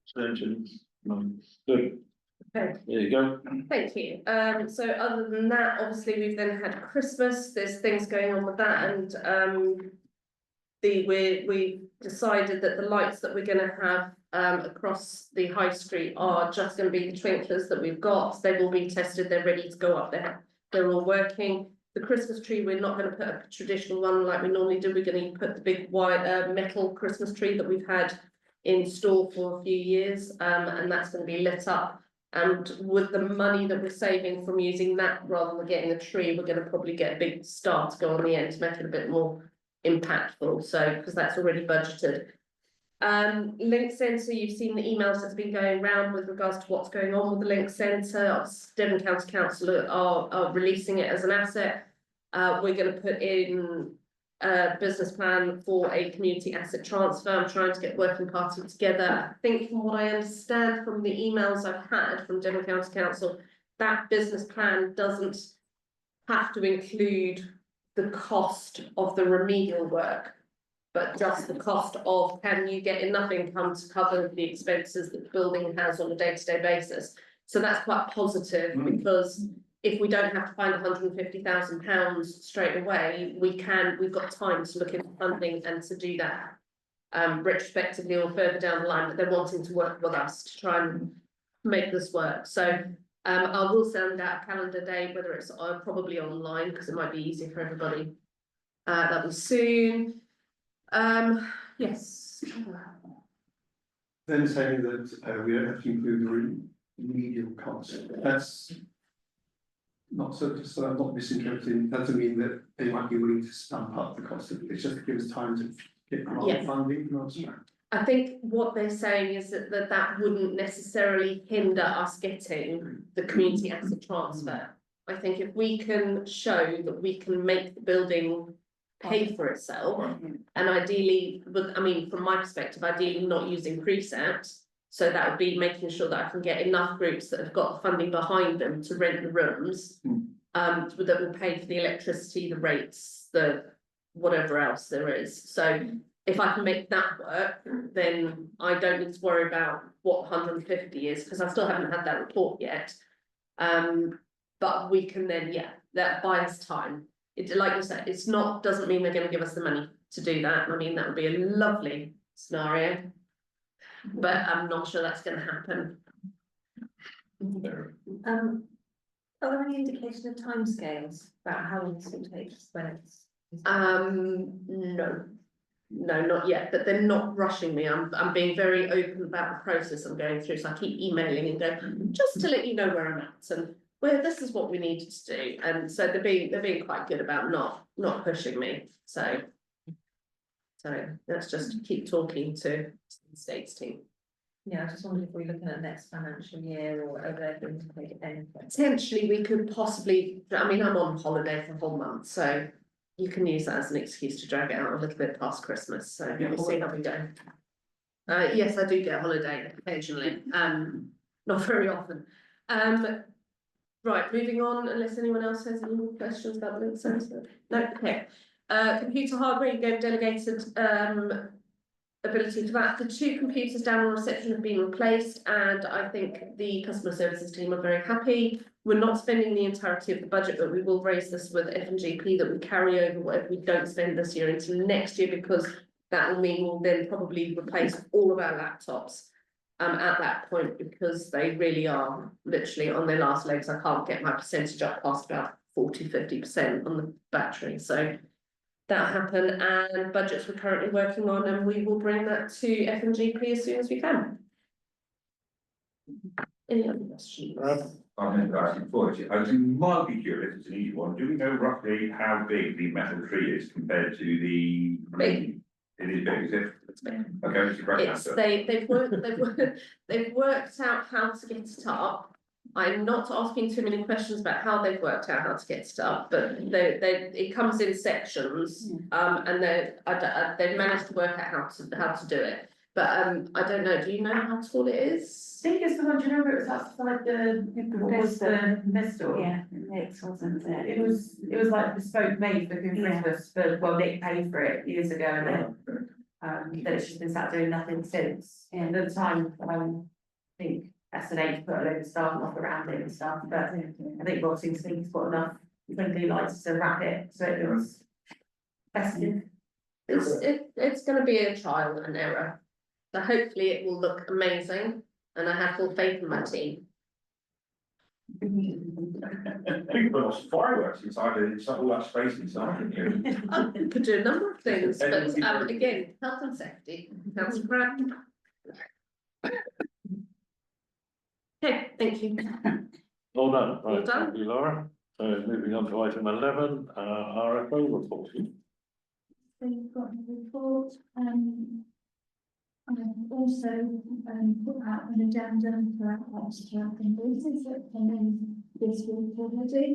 Abstentions? None. Good. Okay. There you go. Thank you. So other than that, obviously, we've then had Christmas, there's things going on with that, and we decided that the lights that we're gonna have across the high street are just gonna be the twinklers that we've got. They've all been tested, they're ready to go up there. They're all working. The Christmas tree, we're not gonna put a traditional one like we normally do. We're gonna put the big white metal Christmas tree that we've had in store for a few years, and that's gonna be lit up. And with the money that we're saving from using that rather than getting a tree, we're gonna probably get a big star to go on the end to make it a bit more impactful, so, because that's already budgeted. Link Centre, you've seen the emails that's been going around with regards to what's going on with the Link Centre. Devon County Council are releasing it as an asset. We're gonna put in a business plan for a community asset transfer. I'm trying to get working party together. I think from what I understand from the emails I've had from Devon County Council, that business plan doesn't have to include the cost of the remedial work, but just the cost of, can you get enough income to cover the expenses that the building has on a day-to-day basis? So that's quite positive, because if we don't have to find £150,000 straight away, we've got time to look into funding and to do that retrospectively or further down the line, but they're wanting to work with us to try and make this work. So I will send out a calendar day, whether it's probably online, because it might be easier for everybody. That'll be soon. Yes. Then saying that we don't have to include the remedial cost, that's not so I'm not misinterpreting, that doesn't mean that they might be willing to stamp up the cost of it, it's just to give us time to get grant funding. I think what they're saying is that wouldn't necessarily hinder us getting the community asset transfer. I think if we can show that we can make the building pay for itself, and ideally, but I mean, from my perspective, ideally not using precept. So that would be making sure that I can get enough groups that have got the funding behind them to rent the rooms, that will pay for the electricity, the rates, the whatever else there is. So if I can make that work, then I don't need to worry about what 150 is, because I still haven't had that report yet. But we can then, that buys time. It, like you said, it's not, doesn't mean they're going to give us the money to do that. I mean, that would be a lovely scenario, but I'm not sure that's going to happen. Are there any indication of timescales about how long this will take to spread? No, not yet, but they're not rushing me. I'm being very open about the process I'm going through, so I keep emailing and going, just to let you know where I'm at and where this is what we needed to do. And so they're being quite good about not pushing me. So let's just keep talking to the States team. Yeah, I just wondered if we're looking at next financial year or are they going to take it in? Potentially, we could possibly, I mean, I'm on holiday for a whole month, so you can use that as an excuse to drag it out a little bit past Christmas, so we'll see how we go. Yes, I do get a holiday occasionally, not very often. Right, moving on, unless anyone else has any more questions about the Link Centre. No, okay. Computer hardware, you gave delegated ability for that. The 2 computers down on reception have been replaced, and I think the customer services team are very happy. We're not spending the entirety of the budget, but we will raise this with F&GP that we carry over whatever we don't spend this year into next year, because that will mean we'll then probably replace all of our laptops at that point, because they really are literally on their last legs. I can't get my percentage up past about 40–50% on the battery, so that'll happen. And budgets we're currently working on, and we will bring that to F&GP as soon as we can. Any other questions? I'm going to ask you before, I was mildly curious, it's an easy one, do we know roughly how big the metal tree is compared to the? Big. It is big, is it? Okay, it's a great It's, answer. they've worked out how to get it up. I'm not asking too many questions about how they've worked out how to get it up, but it comes in sections. And they've managed to work out how to do it. But I don't know, do you know how tall it is? I think it's the one, do you remember it was outside the, what was the investor? Yeah, Nick's wasn't it? It was like bespoke made for Christmas, but well, Nick paid for it years ago and then it's just been sat doing nothing since. And at the time, I think S&H put a load of staff off around it and stuff, but I think Rob seems to think he's got enough twinkly lights to wrap it, so it was festive. It's gonna be a trial and error. So hopefully it will look amazing and I have full faith in my team. We could put lots of fireworks inside it, it's all that space inside, you know. I could do a number of things, but again, health and safety, that's correct. Okay, thank you. All done, All right, done. thank you, Laura. So moving on to item 11, RFO report. So you've got the report, I've also put out an addendum for extra invoices that came in this week already.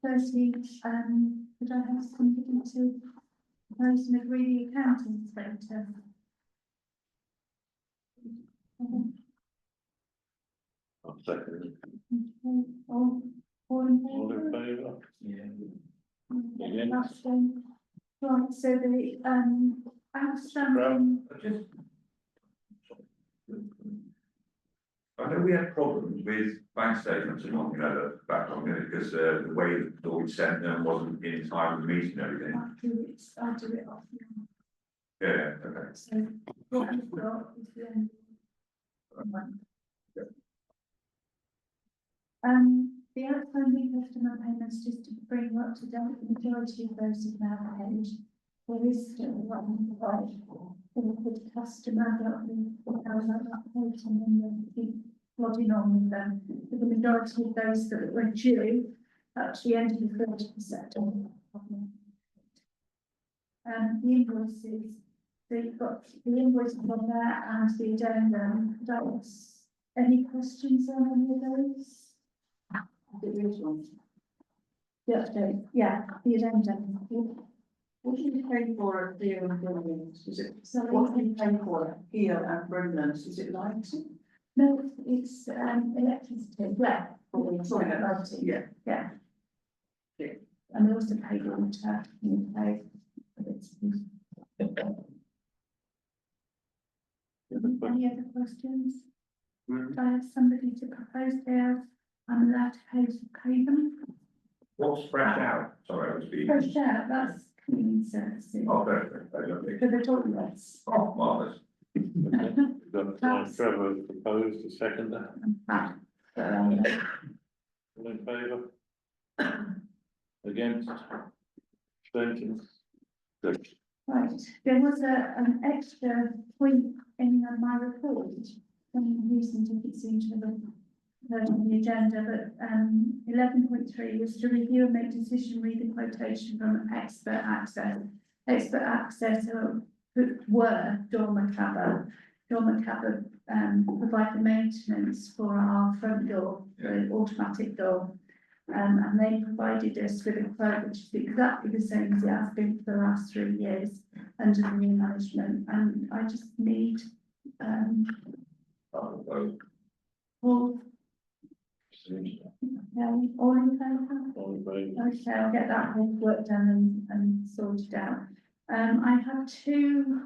Firstly, could I have somebody to propose and agree the accountant's later? I'll second. All in All in favour? favour? Yeah. That's, right, so the outstanding. I know we had problems with bank statements and all, you know, back on it, because the way that Lloyd sent them wasn't in time with the meeting and everything. I'll do it off. Yeah, okay. So what we've got is the. The outstanding customer payments, just to bring you up to date, the majority of those have now paid. There is still one right for the customer that we have that paid and then we'll keep plodding on with them. For the majority of those that were due at the end of the 30th of September. The invoices, so you've got the invoices on there and the addendum. Any questions on any of those? The update, yeah, the addendum. What do you pay for at Peel and Brilliant? Is it, Sorry? what do you pay for at Peel and Brilliant? Is it lighting? No, it's electricity, yeah. Sorry, lighting. Yeah. Yeah. And we also pay water, you pay. Any other questions? Do I have somebody to propose there? I'm allowed to pay them. What's fresh out? Sorry, I was being. Fresh out, that's cleaning services. Oh, very lovely. For the toilets. Oh, marvellous. We've got Trevor proposed, a seconder. All in favour? Against? Abstentions? Good. Right, there was an extra point in my report, some reason didn't seem to have heard on the agenda, but 11.3 was to review and make decision, read the quotation from Expert Access. Expert Access were Dormer Cabot. Dormer Cabot provide the maintenance for our front door, the automatic door. And they provided us with a quote which is exactly the same as it has been for the last 3 years under the new management, and I just need all, okay, all in favour? All in favour? Okay, I'll get that work done and sorted out. I have 2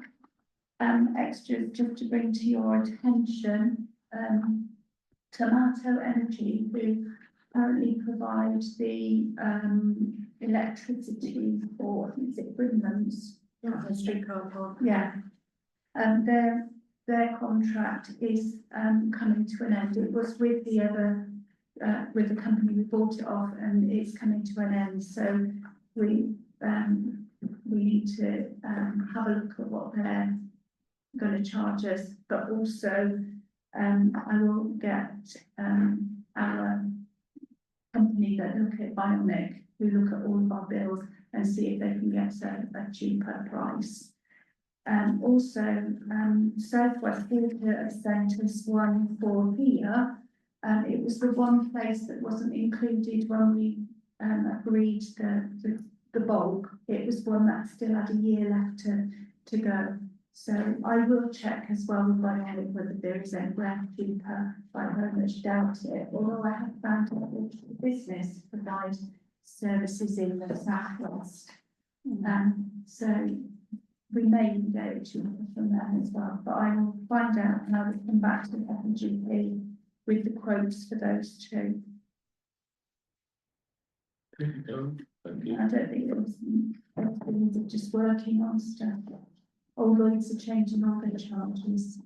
extras just to bring to your attention. Tomato Energy, who currently provide the electricity for, I think it's Brimlands. Street car park. Yeah. Their contract is coming to an end. It was with the other with the company we bought it off, and it's coming to an end. So we need to have a look at what they're going to charge us, but also I will get our company that look at Bionic, who look at all of our bills and see if they can get a cheaper price. Also, South West Water has sent us one for here. It was the one place that wasn't included when we agreed the bulk. It was one that still had a year left to go. So I will check as well with Bionic whether there is anywhere cheaper. I very much doubt it, although I have found out that the business provide services in the South West. So we may go to from them as well, but I will find out and I will come back to the FGP with the quotes for those two. Thank you. I don't think it was, everything's just working on stuff. All Lloyds are changing all their charges.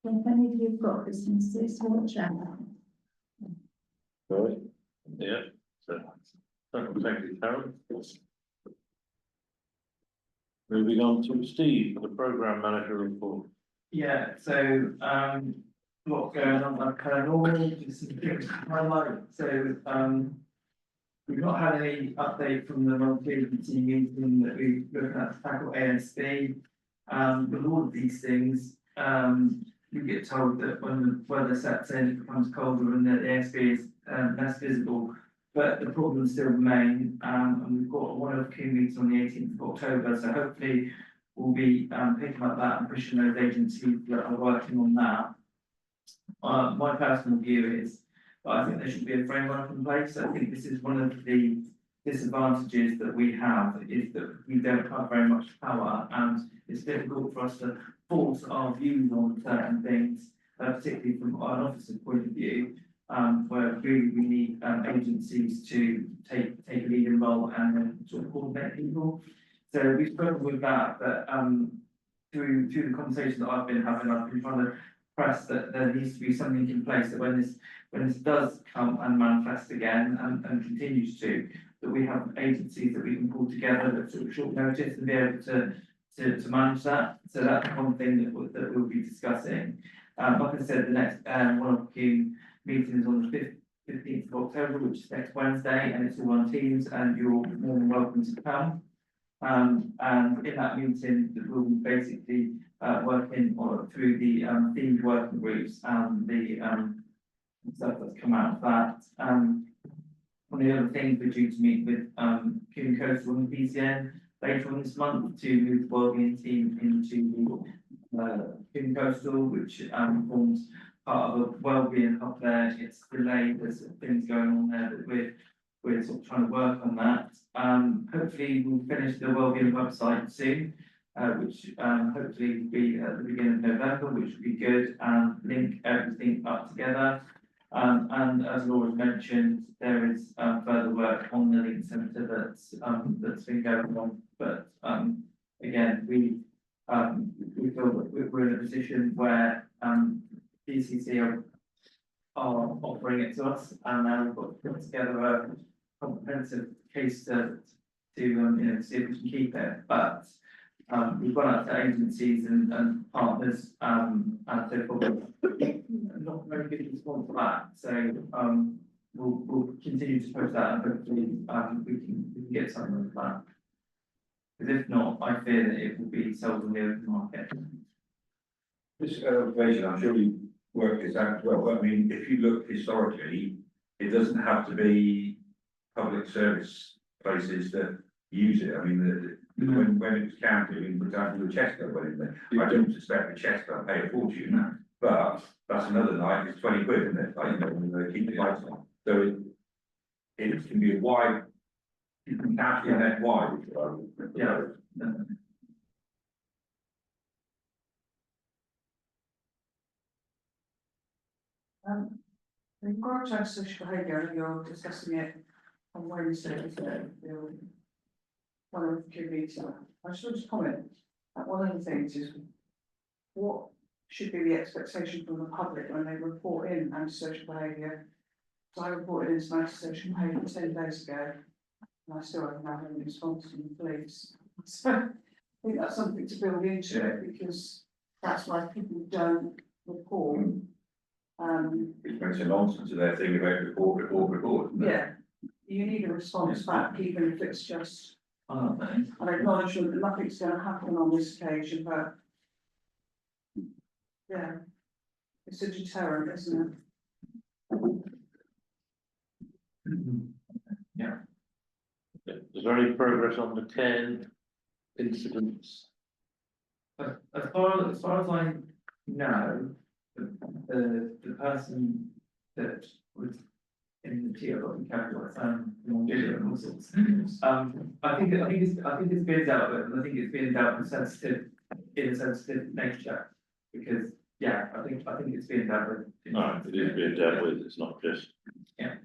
If any of you have got businesses, watch out. Right, yeah, so, thank you, Karen. Moving on to Steve for the programme manager report. Yeah, so, what's going on, I've kind of all just some things to highlight, so, we've not had any update from the multi-agency meeting that we looked at to tackle ASB. With all of these things, you get told that when the weather sets in, it becomes colder and the ASB is less visible. But the problems still remain, and we've got one of King meeting on the 18th of October, so hopefully we'll be picking up that and pushing those agencies that are working on that. My personal view is, I think there should be a framework in place. I think this is one of the disadvantages that we have, is that we don't have very much power, and it's difficult for us to force our views on certain things, particularly from an officer's point of view, where really we need agencies to take a leading role and then sort of coordinate people. So we've spoken with that, but through the conversation that I've been having, I've been trying to press that there needs to be something in place that when this does come and manifest again and continues to, that we have agencies that we can pull together that sort of short notice and be able to manage that. So that's one thing that we'll be discussing. Like I said, the next one of the meeting is on the 15th of October, which is next Wednesday, and it's all on Teams, and you're more than welcome to come. And in that meeting, we'll be basically working through the themed working groups and the stuff that's come out of that. One of the other things we're due to meet with Cume Coastal and PCN later on this month to move the wellbeing team into Cume Coastal, which forms part of a wellbeing hub there. It's delayed, there's things going on there, but we're sort of trying to work on that. Hopefully we'll finish the wellbeing website soon, which hopefully will be at the beginning of November, which will be good, and link everything up together. And as Laura mentioned, there is further work on the link centre that's been going on. But again, we feel that we're in a position where DCC are offering it to us, and now we've got to put together a comprehensive case to see if we can keep it. But we've gone out to agencies and partners, and so forth. Not very good response to that. So we'll continue to push that, and hopefully we can get something like that. Because if not, I fear that it will be sold on the open market. This version, I'm sure you worked this out as well, but I mean, if you look historically, it doesn't have to be public service places that use it. I mean, when it was counted, I mean, for example, the Chester, I don't suspect the Chester pay a fortune, but that's another night, it's 20 quid, isn't it? Like, when they keep the lights on. So it can be a wide, you can cast your net wide. Yeah. We've got to have social behaviour, you're discussing it on Wednesday, so one of the committees. I just want to comment that one of the things is what should be the expectation from the public when they report in antisocial behaviour. So I reported into antisocial behaviour 10 days ago, and I still haven't had any response from the police. So I think that's something to build into it, because that's why people don't report. It makes a nonsense of their thing about report. Yeah, you need a response back, even if it's just aren't they? I acknowledge that nothing's gonna happen on this occasion, but. Yeah. It's a deterrent, isn't Yeah. Is there any progress on the 10 incidents? As far as I know, the person that was in the TLW category, on video and all sorts. I think it's being dealt with, and I think it's being dealt with in a sensitive nature, because, yeah, I think it's being dealt with. No, it is being dealt with, it's not just. Yeah.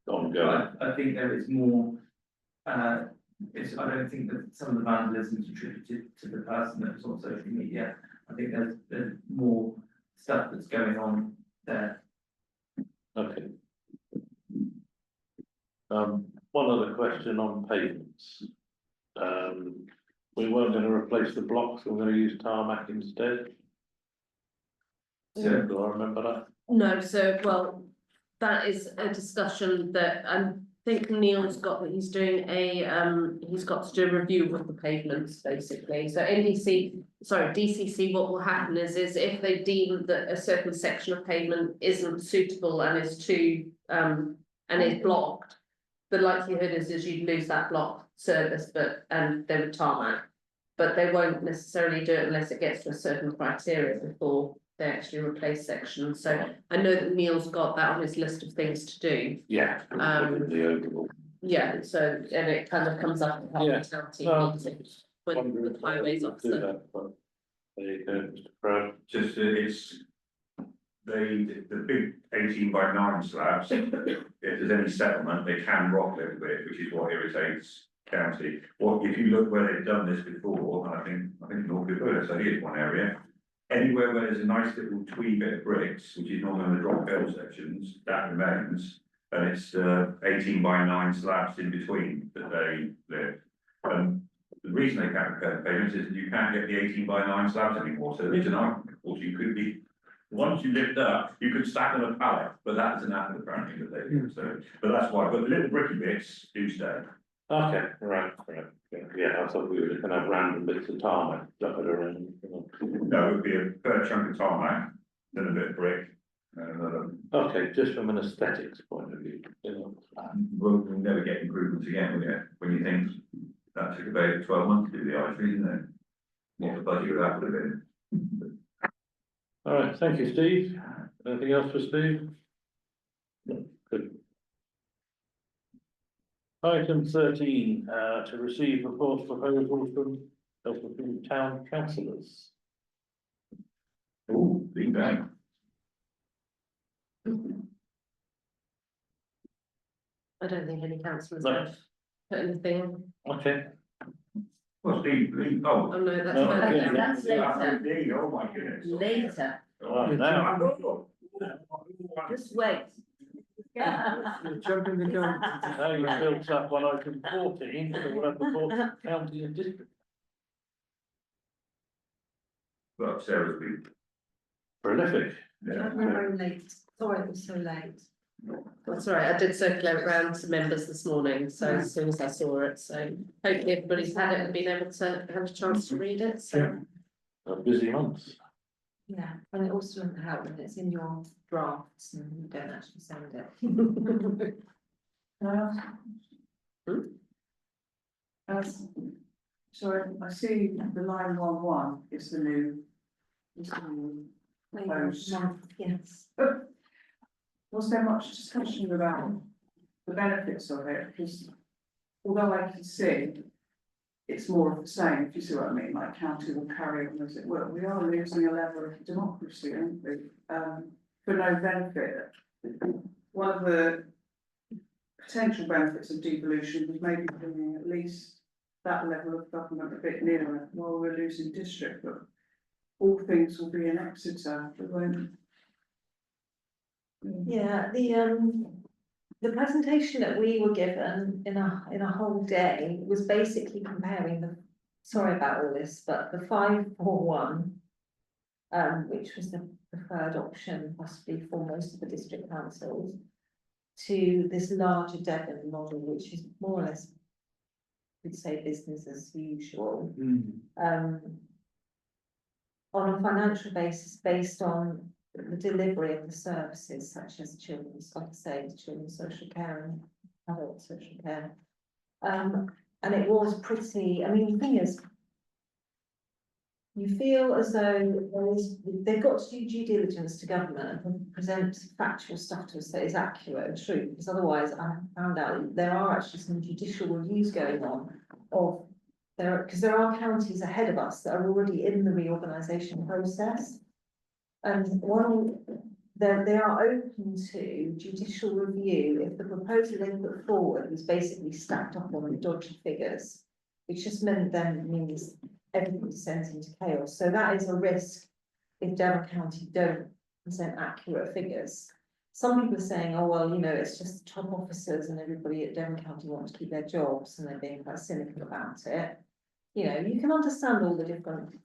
Ongoing. I think there is more, I don't think that some of the vandalism is attributed to the person that was on social media. I think there's more stuff that's going on there. Okay. One other question on pavements. We weren't going to replace the blocks, we we're going to use tarmac instead. So, Do I remember that? No, so, well, that is a discussion that I think Neil's got, that he's doing he's got to do a review of the pavements, basically. So DCC, what will happen is if they deem that a certain section of pavement isn't suitable and is too, and is blocked, the likelihood is you'd lose that block service, and they would tarmac. But they won't necessarily do it unless it gets to a certain criteria before they actually replace sections. So I know that Neil's got that on his list of things to do. Yeah. The overall. Yeah, so, and it kind of comes up in Yeah. the town team meeting when the highways Do officer. that, but there you go, Mr. Crowe. Just, it's the big 18x9 slabs, if there's any settlement, they can rock a little bit, which is what irritates county. Well, if you look where they've done this before, and I think North Dakota, so here's one area. Anywhere where there's a nice little twee bit of bricks, which is normally on the drop hill sections, that remains. And it's 18x9 slabs in between that they live. The reason they can't repair the pavements is that you can't get the 18x9 slabs anymore, so there is an argument, or you could be. Once you lift up, you could stack on a pallet, but that doesn't happen apparently that they do, so, but that's why, but the little bricky bits do stay. Okay, right. Yeah, I thought we were gonna have random bits of tarmac dotted around. No, it would be a fair chunk of tarmac, then a bit of brick, and another. Okay, just from an aesthetics point of view, We'll never get improvements again, will you? When you think that took about 12 months to do the ice cream, then what the budget would have to have been. All right, thank you, Steve. Anything else for Steve? No, good. Item 13, to receive reports proposals from Ilfracombe town councillors. Oh, big bang. I don't think any councillors No. have put anything. Okay. Well, Steve, Oh, no, that's. No, further okay, down. That's later, Indeed, oh my goodness. later, All right, now, just wait. You're jumping the gun. now you've built up on item 14, so we'll have the reports of county and district. Well, Sarah's been. Prolific. Yeah. Very late, sorry it was so late. That's all right, I did circulate around to members this morning, so as soon as I saw it, so hopefully everybody's had it and been able to have a chance to read it, so. A busy month. Yeah, and it also doesn't help when it's in your drafts and you don't actually send it. it? Sorry, I see the 911 is the new. Is the new proposed. Yes. Was there much discussion about the benefits of it? Because although I can see it's more of the same, if you see what I mean, like county will carry on as it will, we are losing a level of democracy, aren't we? For no benefit. One of the potential benefits of devolution was maybe bringing at least that level of government a bit nearer while we're losing district, but all things will be in Exeter, but won't. Yeah, the presentation that we were given in a whole day was basically comparing sorry about all this, but the 541, which was the preferred option possibly for most of the district councils, to this larger Devon model, which is more or less could say business as usual. On a financial basis, based on the delivery of the services such as children's, like I say, children's social care and adult social care. And it was pretty, I mean, the thing is, you feel as though they've got to do due diligence to government and present factual stuff to us that is accurate and true, because otherwise I found out there are actually some judicial reviews going on of because there are counties ahead of us that are already in the reorganisation process. And while they are open to judicial review if the proposal they put forward was basically stacked up on dodgy figures, which just means everything descends into chaos. So that is a risk if Devon County don't present accurate figures. Some people are saying, oh, well, you know, it's just top officers and everybody at Devon County want to keep their jobs and they're being quite cynical about it. You know, you can understand all the different,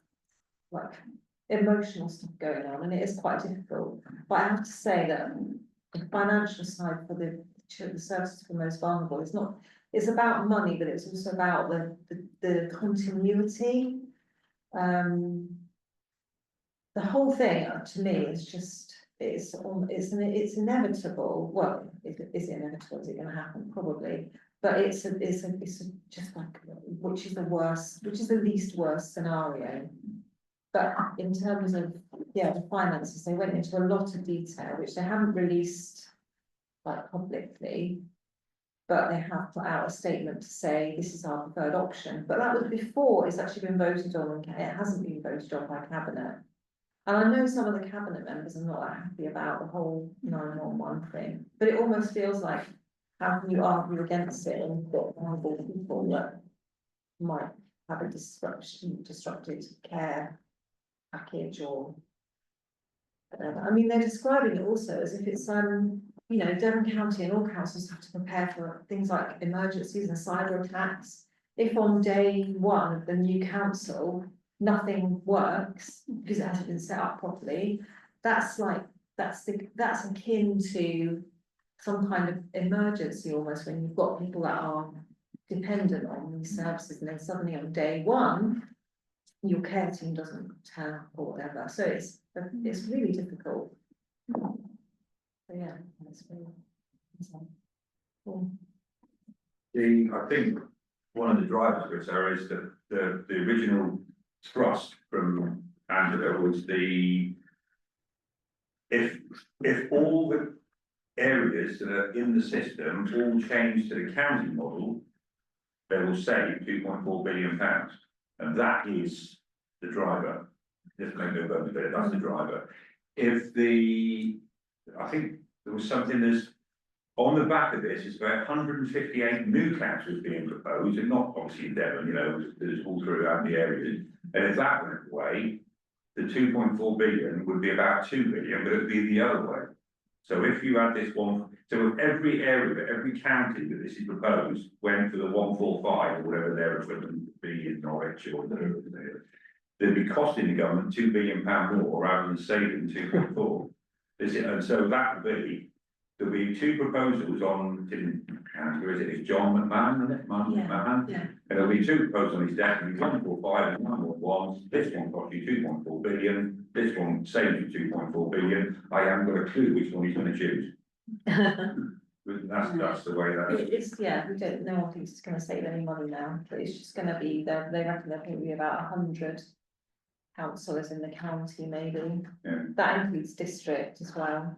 like, emotional stuff going on, and it is quite difficult. But I have to say that the financial side for the services for the most vulnerable is not, it's about money, but it's also about the continuity. The whole thing to me is just, it's inevitable. Well, is it inevitable? Is it going to happen? Probably. But it's just like, which is the least worst scenario. But in terms of, the finances, they went into a lot of detail, which they haven't released like publicly, but they have put out a statement to say this is our preferred option. But that was before it's actually been voted on, and it hasn't been voted on by cabinet. And I know some of the cabinet members are not that happy about the whole 911 thing, but it almost feels like, how can you argue against it and you've got vulnerable people that might have a disrupted care package or whatever. I mean, they're describing it also as if it's you know, Devon County and all councils have to prepare for things like emergencies and cyber attacks. If on day one of the new council nothing works because it hasn't been set up properly, that's akin to some kind of emergency almost, when you've got people that are dependent on these services and then suddenly on day one your care team doesn't turn up or whatever. So it's really difficult. So yeah, that's really. I think one of the drivers for Sarah is that the original thrust from Angela was if all the areas that are in the system all change to the county model, they will save £2.4 billion. And that is the driver. Just make no bones about it, that's the driver. I think there was something on the back of this is about 158 new councils being proposed, and not obviously in Devon, you know, there's all throughout the areas. And if that went away, the 2.4 billion would be about 2 billion, but it would be the other way. So if you had this one, so if every area, every county that this is proposed went for the 145 or whatever their equivalent would be in Norwich or whatever, they'd be costing the government £2 billion more rather than saving 2.4. And so that would be, there'll be two proposals on, it's John McMahon, isn't it? McMahon? Yeah. And there'll be two proposals on his desk, and 145 and 111. This one costs you 2.4 billion, this one saves you 2.4 billion. I haven't got a clue which one he's going to choose. But that's the way that is. We don't know. I think it's going to save any money now, but it's just going to be, they reckon there'll be about 100 councillors in the county, maybe. Yeah. That includes district as well.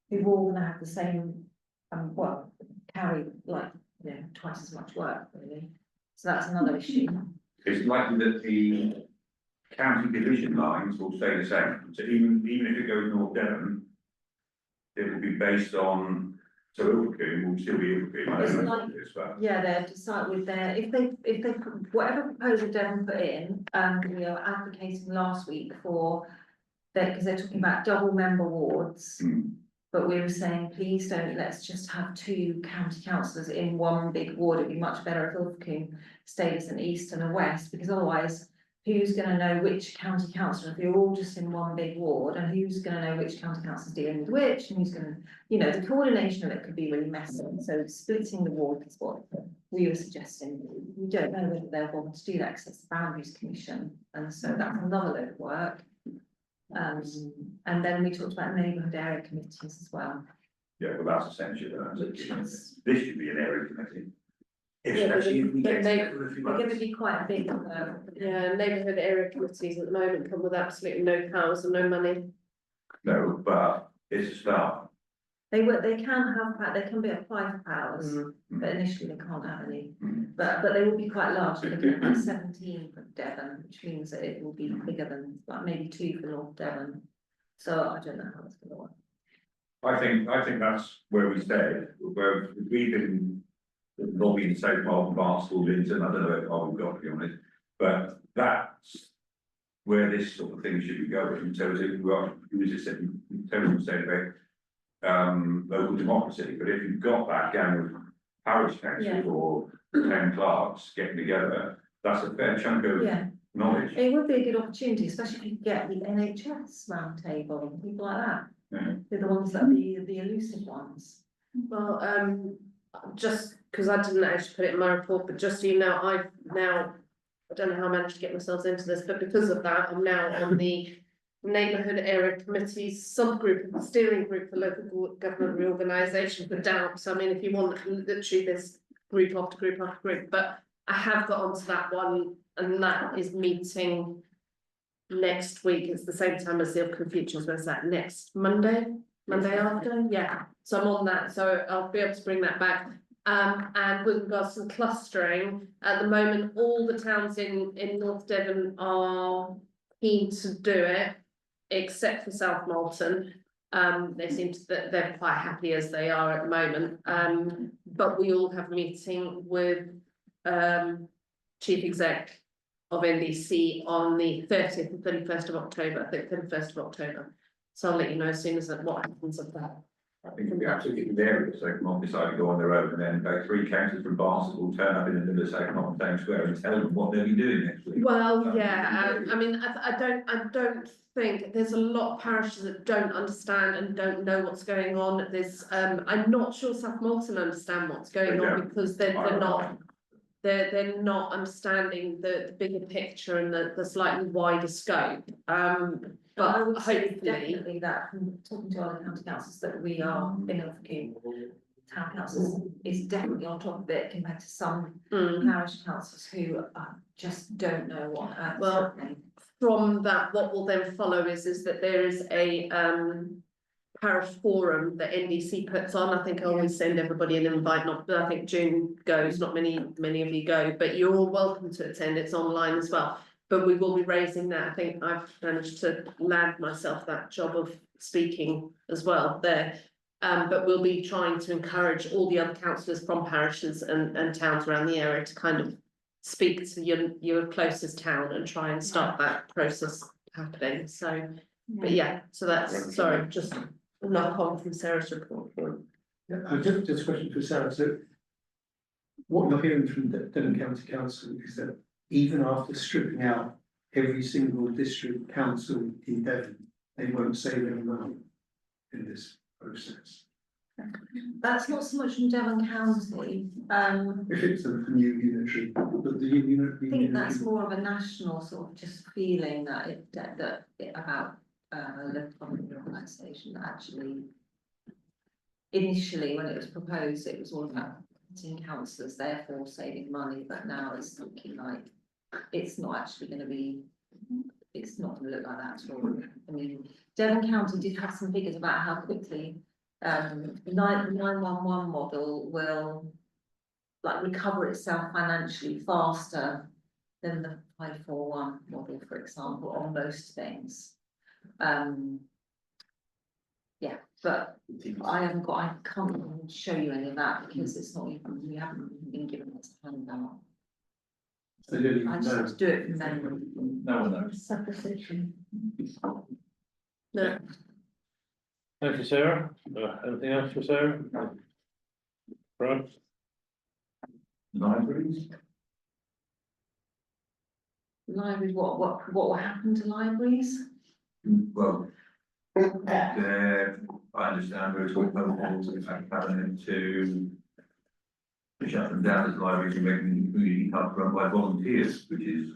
We're all going to have the same, carry like, you know, twice as much work, really. So that's another issue. It's likely that the county division lines will stay the same. So even if it goes North Devon, it will be based on, so Ilfracombe will still be Ilfracombe. I don't know what it is, but. Yeah, they'll decide with their, if they whatever proposal Devon put in, we were advocating last week for that, because they're talking about double member wards. But we were saying, please don't, let's just have two county councillors in one big ward. It'd be much better if Ilfracombe stayed as an east and a west, because otherwise who's gonna know which county councillor, if you're all just in one big ward, and who's gonna know which county council's dealing with which, and who's gonna, you know, the coordination of it could be really messy, so splitting the ward is what we were suggesting. We don't know whether they'll want to do that, because it's the Boundaries Commission, and so that's another load of work. And then we talked about neighbourhood area committees as well. Yeah, well, that's essential, Which is- this should be an area committee. Yeah, Especially if we but get they- together a few They're gonna months. be quite big, Yeah, neighbourhood area committees at the moment come with absolutely no powers and no money. No, but it's a start. they can be apply for powers, but initially they can't have any. But they will be quite large, they're looking at about 17 for Devon, which means that it will be bigger than, like, maybe 2 for North Devon. So I don't know how it's gonna work. I think that's where we stay, where we've been lobbying Safe Martin, Barnstable, Linton, I don't know how we've got to be honest, but that's where this sort of thing should be going, so as it, well, who was it saying, Tony saying about local democracy, but if you've got that gang of parish councils or town clerks getting together, that's a fair chunk of Yeah, knowledge. it would be a good opportunity, especially if you get the NHS roundtable, and people like that. Yeah. They're the ones that are the elusive ones. Well, just because I didn't actually put it in my report, but just so you know, I don't know how I managed to get myself into this, but because of that, I'm now on the neighbourhood area committees subgroup of the steering group for local government reorganisation for DAP. So I mean, if you want literally this group after group after group, but I have got onto that one, and that is meeting next week. It's the same time as the Ilfracombe Futures, where's that, next Monday after, yeah, so I'm on that, so I'll be able to bring that back. And with regards to the clustering, at the moment, all the towns in North Devon are keen to do it, except for South Molton. They seem to, they're quite happy as they are at the moment, but we all have a meeting with Chief Exec of NDC on the 30th and 31st of October, I think 31st of October. So I'll let you know as soon as what happens of that. I think it'd be absolutely hilarious, they might decide to go on their own and then about 3 councillors from Barnstable turn up in the middle of Safe Martin Town Square and tell them what they'll be doing next week. Well, yeah, I mean, I don't think, there's a lot of parishes that don't understand and don't know what's going on. There's, I'm not sure South Molton understand what's going on because they're not understanding the bigger picture and the slightly wider scope. But I But would say hopefully, definitely that from talking to other county councils that we are in Ilfracombe, town councils is definitely on top of it compared to some parish councils who just don't know what on earth is Well, happening. from that, what will then follow is that there is a parish forum that NDC puts on. I think I always send everybody an invite, but I think June goes, not many of you go, but you're all welcome to attend, it's online as well. But we will be raising that. I think I've managed to land myself that job of speaking as well there. But we'll be trying to encourage all the other councillors from parishes and towns around the area to kind of speak to your closest town and try and start that process happening. So, but yeah, so that's, sorry, just a knock on from Sarah's report. Yeah, just a question for Sarah, so what you're hearing from the Devon County Council is that even after stripping out every single district council in Devon, they won't save any money in this process. That's not so much from Devon County, If it's a new unitary, but the unit. I think that's more of a national sort of just feeling that about local government organisation that actually initially when it was proposed, it was all about cutting councillors, therefore saving money, but now it's looking like it's not actually going to be, it's not going to look like that at all. I mean, Devon County did have some figures about how quickly the 911 model will like recover itself financially faster than the 541 model, for example, on most things. Yeah, but I can't even show you any of that because it's not even, we haven't been given this handout. I just have to do it from memory. No one knows. Supposition. No. Thank you, Sarah. Anything else for Sarah? Right. Libraries? Libraries, what will happen to libraries? Well, I understand there is one proposal having them to shut them down as libraries and making them community hub run by volunteers, which is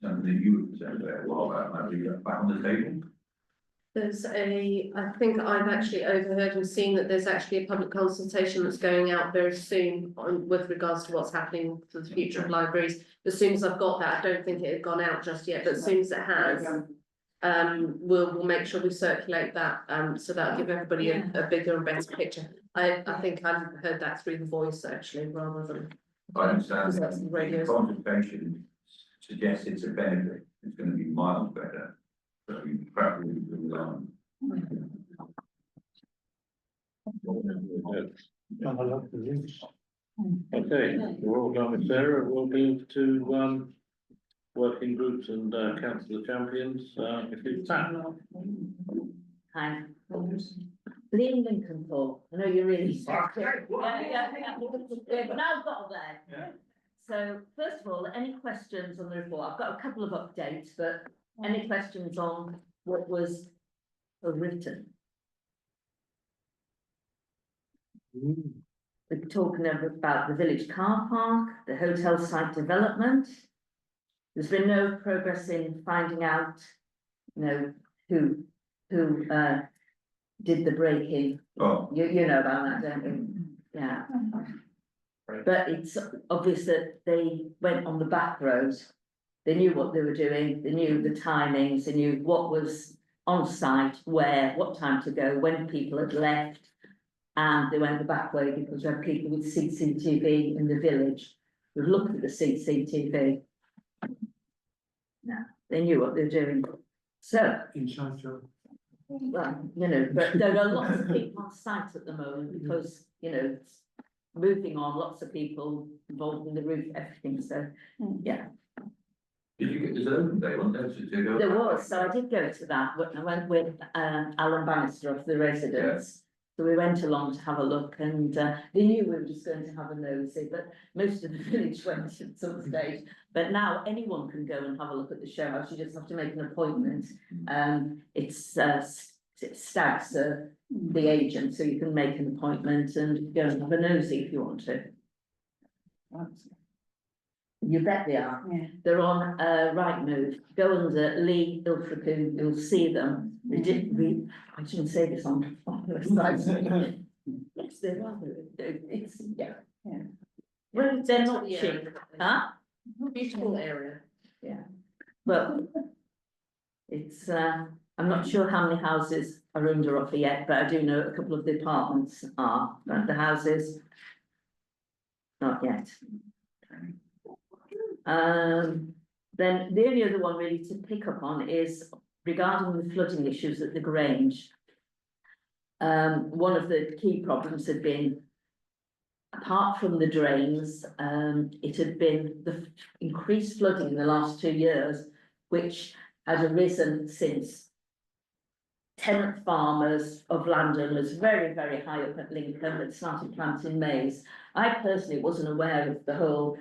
something that you were saying there a while back, might be back on the table. I think I've actually overheard and seen that there's actually a public consultation that's going out very soon with regards to what's happening for the future of libraries. As soon as I've got that, I don't think it had gone out just yet, but as soon as it has, we'll make sure we circulate that, so that'll give everybody a bigger and better picture. I think I've heard that through the voice actually, rather than. I understand Because that's the radio. consultation suggests it's a benefit, it's going to be miles better. So we probably will on. Okay, we're all done with Sarah, we'll move to, working groups and, councillor champions, if it's that. Hi. Liam Lincoln, Paul, I know you're really. But now I've got there. So first of all, any questions on the report? I've got a couple of updates, but any questions on what was written? We're talking about the village car park, the hotel site development. There's been no progress in finding out, you know, who did the break-in. Oh. You know about that, don't you? Yeah. But it's obvious that they went on the back roads. They knew what they were doing, they knew the timings, they knew what was on site, where, what time to go, when people had left. And they went the back way because we had people with CCTV in the village who looked at the CCTV. No, they knew what they were doing. So, Inside job. well, you know, but there are lots of people on site at the moment because, you know, it's moving on, lots of people involved in the roof, everything, so, yeah. Did you get this open day, wasn't there, to go? There was, so I did go to that, I went with Alan Bannister of the residents. So we went along to have a look and they knew we were just going to have a nosy, but most of the village went at some stage. But now anyone can go and have a look at the show house, you just have to make an appointment. It's Stags, the agent, so you can make an appointment and go and have a nosy if you want to. You bet they are. Yeah. They're on Rightmove. Go under Lee Ilfracombe, you'll see them. They didn't I shouldn't say this on the site. Yes, they are. It's, yeah. Well, they're not cheap, huh? Beautiful area. Yeah. Well, it's, I'm not sure how many houses are under offer yet, but I do know a couple of the apartments are, but the houses, not yet. Then the only other one really to pick up on is regarding the flooding issues at the Grange. One of the key problems had been, apart from the drains, it had been the increased flooding in the last 2 years, which had arisen since tenant farmers of landowners very, very high up at Lincoln that started planting maize. I personally wasn't aware of the whole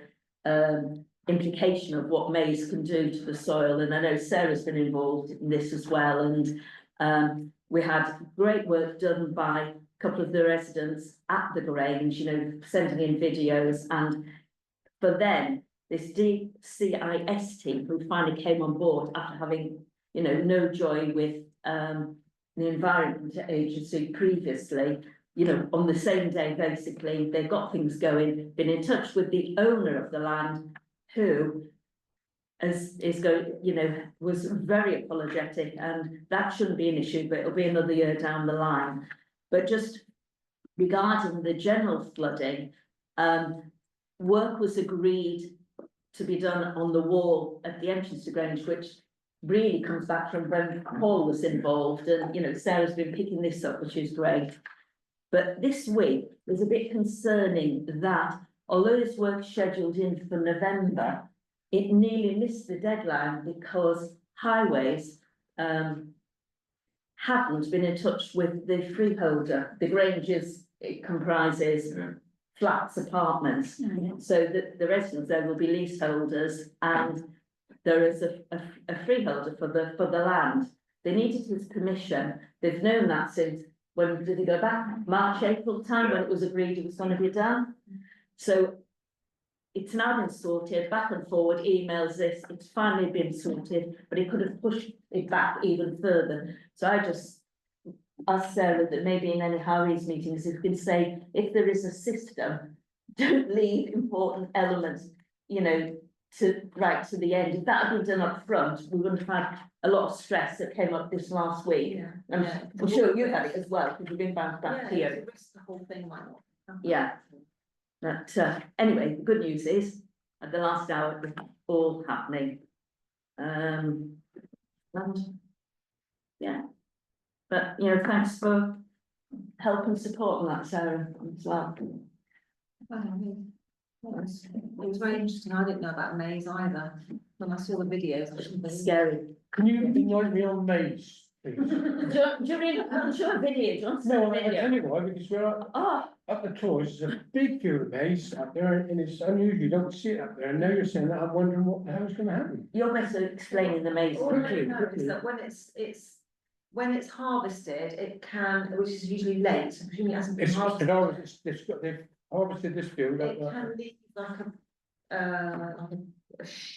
implication of what maize can do to the soil, and I know Sarah's been involved in this as well, and we had great work done by a couple of the residents at the Grange, you know, sending in videos, and for them, this DCIS team who finally came on board after having, you know, no joy with the Environment Agency previously, you know, on the same day, basically, they got things going, been in touch with the owner of the land, who is going, you know, was very apologetic, and that shouldn't be an issue, but it'll be another year down the line. But just regarding the general flooding, work was agreed to be done on the wall at the entrance to Grange, which really comes back from when Paul was involved, and, you know, Sarah's been picking this up, which is great. But this week was a bit concerning that although this work scheduled in for November, it nearly missed the deadline because Highways hadn't been in touch with the freeholder. The Granges, it comprises flats, apartments, so that the residents there will be leaseholders, and there is a freeholder for the land. They needed his permission. They've known that since, when did it go back? March, April time, when it was agreed it was gonna be done. So it's now been sorted, back and forward, emails this, it's finally been sorted, but he could have pushed it back even further. So I just asked Sarah that maybe in any Harry's meetings, if you can say, if there is a system, don't leave important elements, you know, to right to the end. If that had been done up front, we wouldn't have had a lot of stress that came up this last week. I'm sure you've had it as well, because you've been bounced back here. The whole thing might not happen. Yeah. But anyway, the good news is, at the last hour, it's all happening. And yeah, but you know, thanks for help and support on that, Sarah, as well. It was very interesting. I didn't know about maize either. When I saw the videos, I shouldn't believe it. Scary. Can you enlighten me on maize, please? Do you really, I'm sure a video, do you want to see No, a I tell video? you why, because we're Oh, up the tours, there's a big field of maize up there, and it's unusual, you don't see it up there, and now you're saying that, I'm wondering what the hell's gonna happen. you're better explaining the maze. All I Quickly, know quickly. is that when it's harvested, it can, which is usually late, presumably it hasn't been harvested. They've harvested this field. It can leave like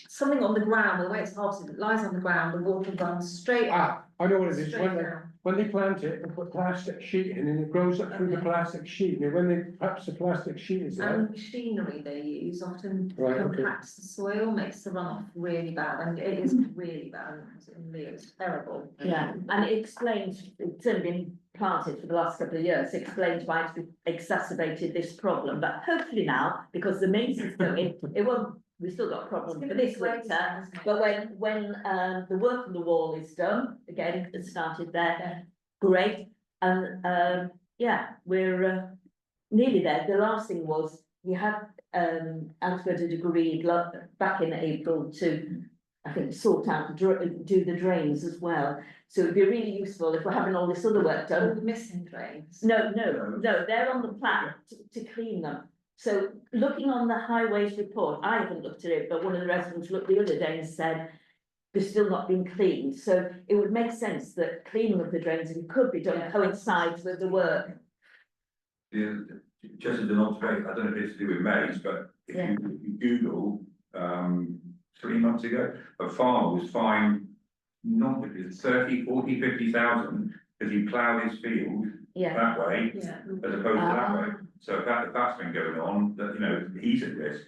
something on the ground, the way it's harvested, it lies on the ground, the water runs straight up. I know what it is, Straight down. when they plant it, they put plastic sheet in, and it grows up through the Okay. plastic sheet, and when they, perhaps the plastic sheet is there. And the machinery they use often Right, okay. compacts the soil, makes the runoff really bad, and it is really bad, it's terrible. Yeah, and it explains, it's only been planted for the last couple of years, explains why it's exacerbated this problem, but hopefully now, because the maize is going, it won't, we've still got a problem for this winter. But when the work on the wall is done, again, it started there, great, and yeah, we're nearly there. The last thing was, we had Alfred had agreed back in April to, I think, sort out, do the drains as well. So it'd be really useful if we're having all this other work All done. the missing drains. No, they're on the plan to clean them. So looking on the highways report, I haven't looked at it, but one of the residents looked the other day and said they're still not been cleaned. So it would make sense that cleaning of the drains, if it could be done, coincides with the work. Yeah, just as an observation, I don't know if it's to do with maize, but if Yeah. you Google, 3 months ago, a farmer was fined not with it, 30, 40, 50,000, because he ploughed his field Yeah. that way, Yeah. as opposed to that way. So if that's been going on, that, you know, he's at risk.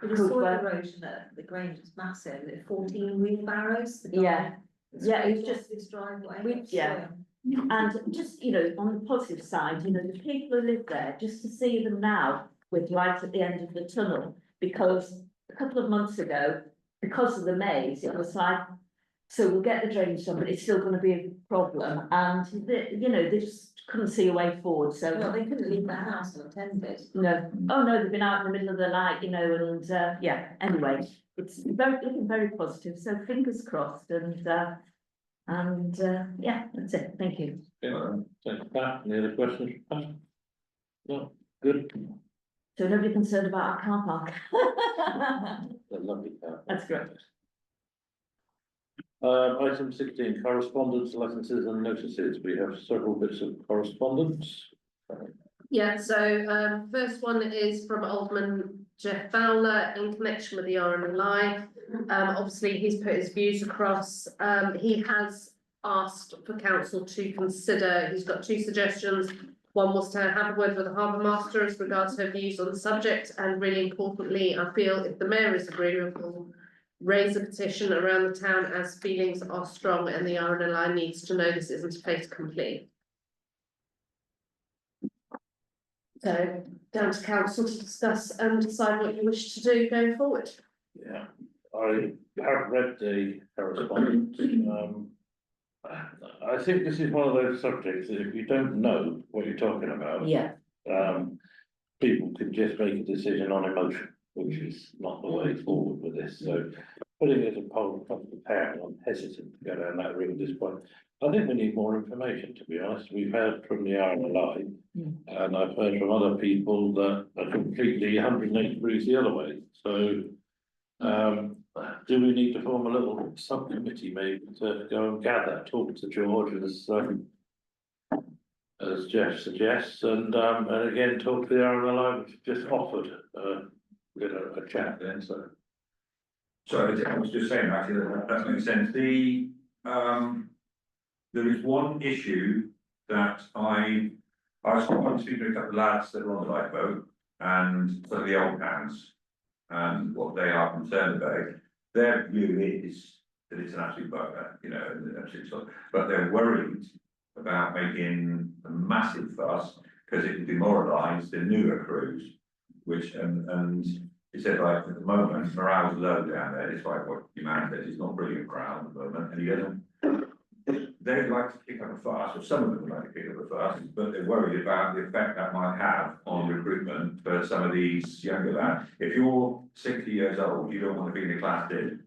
The soil erosion at the Grange is massive, 14 wheelbarrows. The guy- Yeah. Yeah, it's just- This driveway. we- yeah. And just, you know, on the positive side, you know, the people who live there, just to see them now with light at the end of the tunnel, because a couple of months ago, because of the maze, it was like, so we'll get the drainage done, but it's still gonna be a problem, and you know, they just couldn't see a way forward, so. Well, they couldn't leave their house unattended. No, oh no, they've been out in the middle of the night, you know, and yeah, anyway, it's looking very positive, so fingers crossed, and yeah, that's it, thank you. Yeah, thanks, Pat. Any other questions? Pat? No, good. So nobody concerned about our car park? A lovely car. That's great. Item 16, correspondence, licenses and notices. We have several bits of correspondence. Yeah, so first one is from Alderman Jeff Fowler in connection with the RNLI. Obviously, he's put his views across. He has asked for council to consider, he's got two suggestions. One was to have a word with the harbour master as regards her views on the subject, and really importantly, I feel if the mayor is agreeable, raise a petition around the town as feelings are strong and the RNLI needs to know this isn't a fait accompli. So down to council to discuss and decide what you wish to do going forward. Yeah, I have read the correspondence. I think this is one of those subjects that if you don't know what you're talking about. Yeah. People can just make a decision on emotion, which is not the way forward with this, so. Putting it as a poll comes to town, I'm hesitant to go down that route at this point. I think we need more information, to be honest. We've heard from the RNLI, and I've heard from other people that are completely 180 degrees the other way, so. do we need to form a little subcommittee maybe to go and gather, talk to George as Jeff suggests, and again, talk to the RNLI, which just offered, get a chat then, so. Sorry, I was just saying, actually, that makes sense. There is one issue that I was speaking to a couple of lads that are on the lifeboat and some of the old hands. And what they are concerned about, their view is that it's an absolute bugger, you know, an absolute sort, but they're worried about making a massive fuss because it can demoralise the newer crews, which and he said, like, at the moment morale's low down there, despite what your man says, it's not brilliant morale at the moment, and he doesn't. They'd like to pick up a fuss, or some of them would like to pick up a fuss, but they're worried about the effect that might have on recruitment for some of these younger lads. If you're 60 years old, you don't want to be in the class did.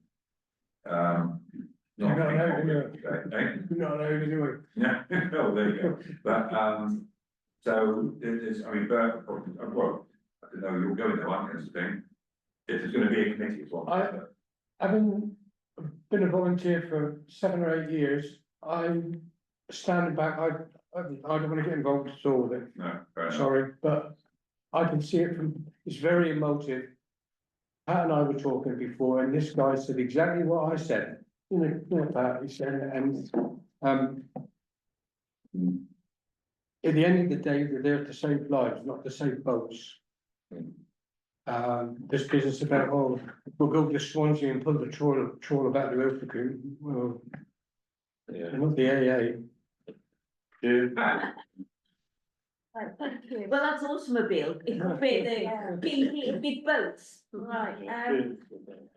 You're not allowed to do it. You're not allowed to do it. Yeah, oh, there you go. But so there's, I mean, but well, I don't know, you're going there, aren't you, thing. If there's going to be a committee as well. Having been a volunteer for 7 or 8 years, I'm standing back, I don't want to get involved at all with it. No, fair enough. Sorry, but I can see it from, it's very emotive. Pat and I were talking before, and this guy said exactly what I said. You know, Pat, he said, and at the end of the day, they're there to save lives, not to save boats. This business about, oh, we'll go to Swansea and pull the trawler back to Ilfracombe. Well, Yeah. they're not the AA. Right, thank you. Well, that's automobile, it's a bit, big boats. Right,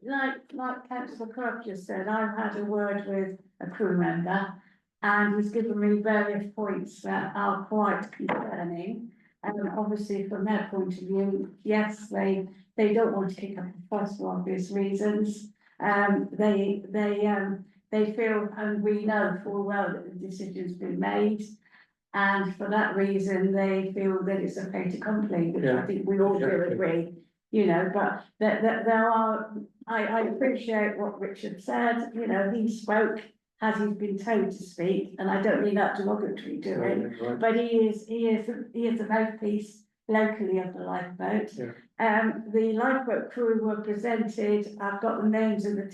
like councillor Croft just said, I've had a word with a crew member and he's given me various points that are quite concerning. And obviously from their point of view, yes, they don't want to kick up a fuss for obvious reasons. They feel, and we know full well that the decision's been made. And for that reason, they feel that it's a fait accompli, which I think we all do agree, you know, but there are, I appreciate what Richard said, you know, he spoke as he's been told to speak, and I don't mean that derogatory to him, but he is a mouthpiece locally of the lifeboat. The lifeboat crew were presented, I've got the names of the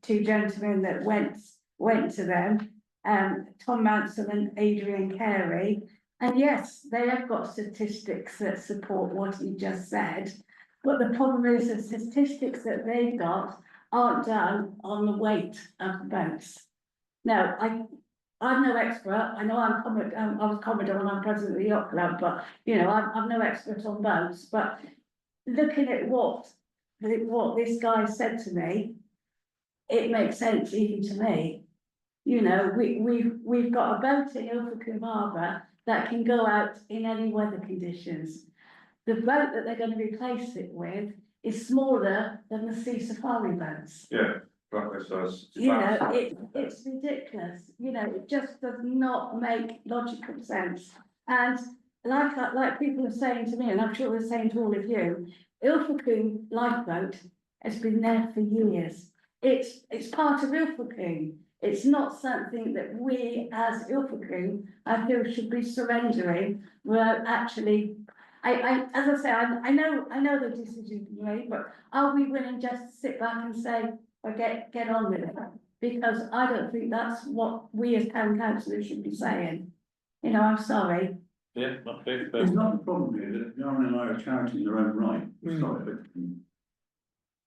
two gentlemen that went to them. Tom Manson and Adrian Carey, and yes, they have got statistics that support what he just said, but the problem is the statistics that they've got aren't done on the weight of the boats. Now, I'm no expert, I know I was Commodore and I'm president of the yacht club, but you know, I'm no expert on boats, but looking at what this guy said to me, it makes sense even to me. You know, we've got a boat in Ilfracombe Harbour that can go out in any weather conditions. The boat that they're going to replace it with is smaller than the sea safari boats. Yeah, right, so You know, it's ridiculous, you know, it just does not make logical sense. And like people are saying to me, and I'm sure they're saying to all of you, Ilfracombe lifeboat has been there for years. It's part of Ilfracombe. It's not something that we as Ilfracombe, I feel, should be surrendering. Well, actually, as I say, I know the decision to be made, but are we willing just to sit back and say, well, get on with it? Because I don't think that's what we as town councillors should be saying. You know, I'm sorry. Yeah, not big, but. There's not a problem here that the RNLI are a charity in their own right, sorry, but.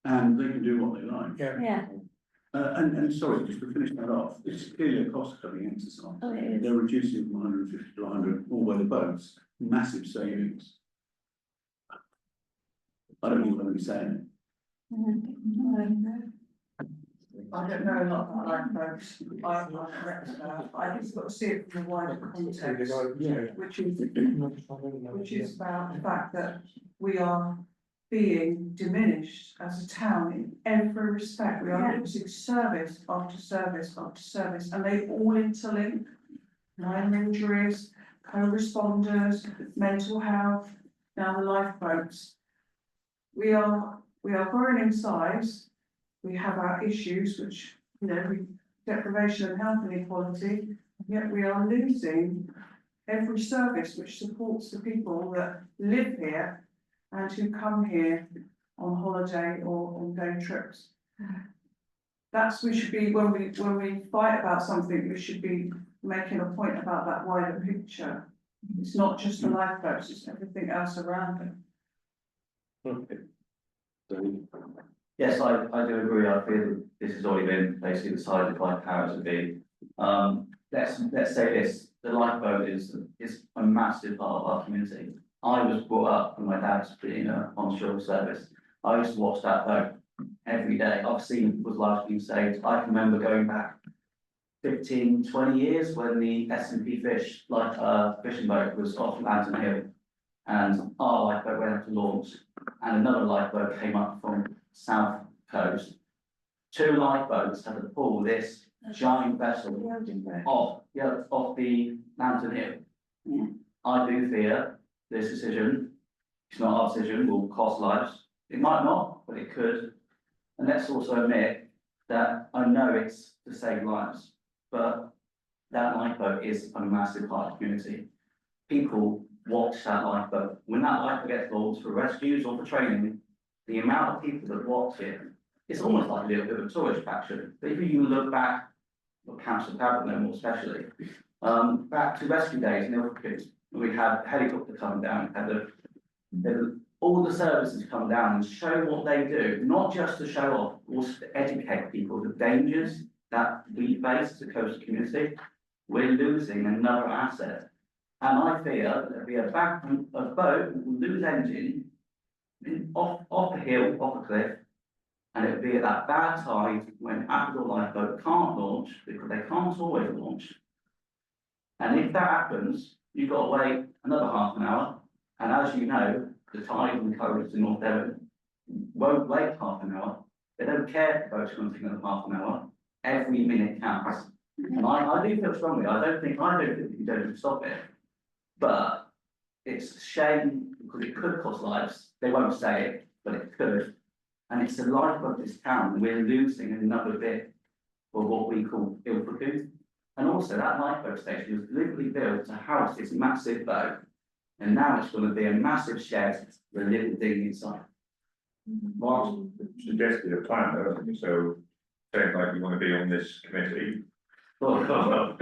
And they can do what they like. Yeah. And sorry, just to finish that off, it's clearly a cost cutting exercise. Oh, it is. They're reducing from 150 to 100 all weather boats, massive savings. I don't even know what he's saying. I don't know a lot about lifeboats, I'm not an expert, but I just got to see it from a wider context, which is about the fact that we are being diminished as a town in every respect. We are losing service after service after service, and they all interlink. Minor injuries, co-responders, mental health, now the lifeboats. We are growing in size. we have our issues, which, you know, deprivation of health inequality, yet we are losing every service which supports the people that live here and who come here on holiday or on day trips. We should be, when we fight about something, we should be making a point about that wider picture. It's not just the lifeboats, it's everything else around it. Okay. So, Yes, I do agree. I feel this has already been basically decided by powers that be. Let's say this, the lifeboat is a massive part of our community. I was brought up and my dad's being on shore service. I used to watch that boat every day. I've seen was lives being saved. I can remember going back 15, 20 years when the S&P fishing boat was off Lantern Hill. And our lifeboat went up to launch and another lifeboat came up from south coast. 2 lifeboats had to pull this giant vessel off the Lantern Hill. Yeah. I do fear this decision, it's not our decision, will cost lives. It might not, but it could. And let's also admit that I know it's to save lives, but that lifeboat is a massive part of the community. People watch that lifeboat. When that lifeboat gets launched for rescues or for training, the amount of people that watch it, it's almost like a little bit of a tourist attraction. But if you look back, or Council Cabot no more especially, back to rescue days in Ilfracombe, we had helicopter come down, all the services come down and show what they do, not just to show off, also to educate people the dangers that we face as a coastal community. We're losing another asset. And I fear that there'll be a boat will lose engine off a hill, off a cliff, and it'll be at that bad tide when Appledore Lifeboat can't launch because they can't always launch. And if that happens, you've got to wait another half an hour. And as you know, the tide and currents in North Devon won't wait half an hour. They don't care if the boat's going to take another half an hour. Every minute counts. And I do feel strongly. I don't think you don't stop it. But it's a shame because it could cost lives. They won't say it, but it could. And it's the life of this town. We're losing another bit of what we call Ilfracombe. And also that lifeboat station was deliberately built to house this massive boat. And now it's going to be a massive shed with a little dinghy inside. Mark suggested a plan, doesn't he? So saying like you want to be on this committee. Well, No.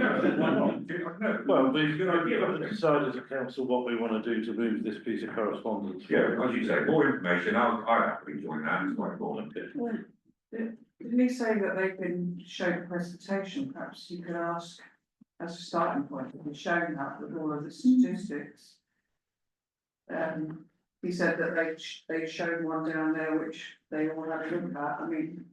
we've got to decide as a council what we want to do to move this piece of correspondence. Yeah, as you say, more information, I'd happily join that, it's quite important. Didn't he say that they've been shown a presentation? Perhaps you could ask as a starting point, if we've shown that with all of the statistics. He said that they've shown one down there which they all had a look at. I mean,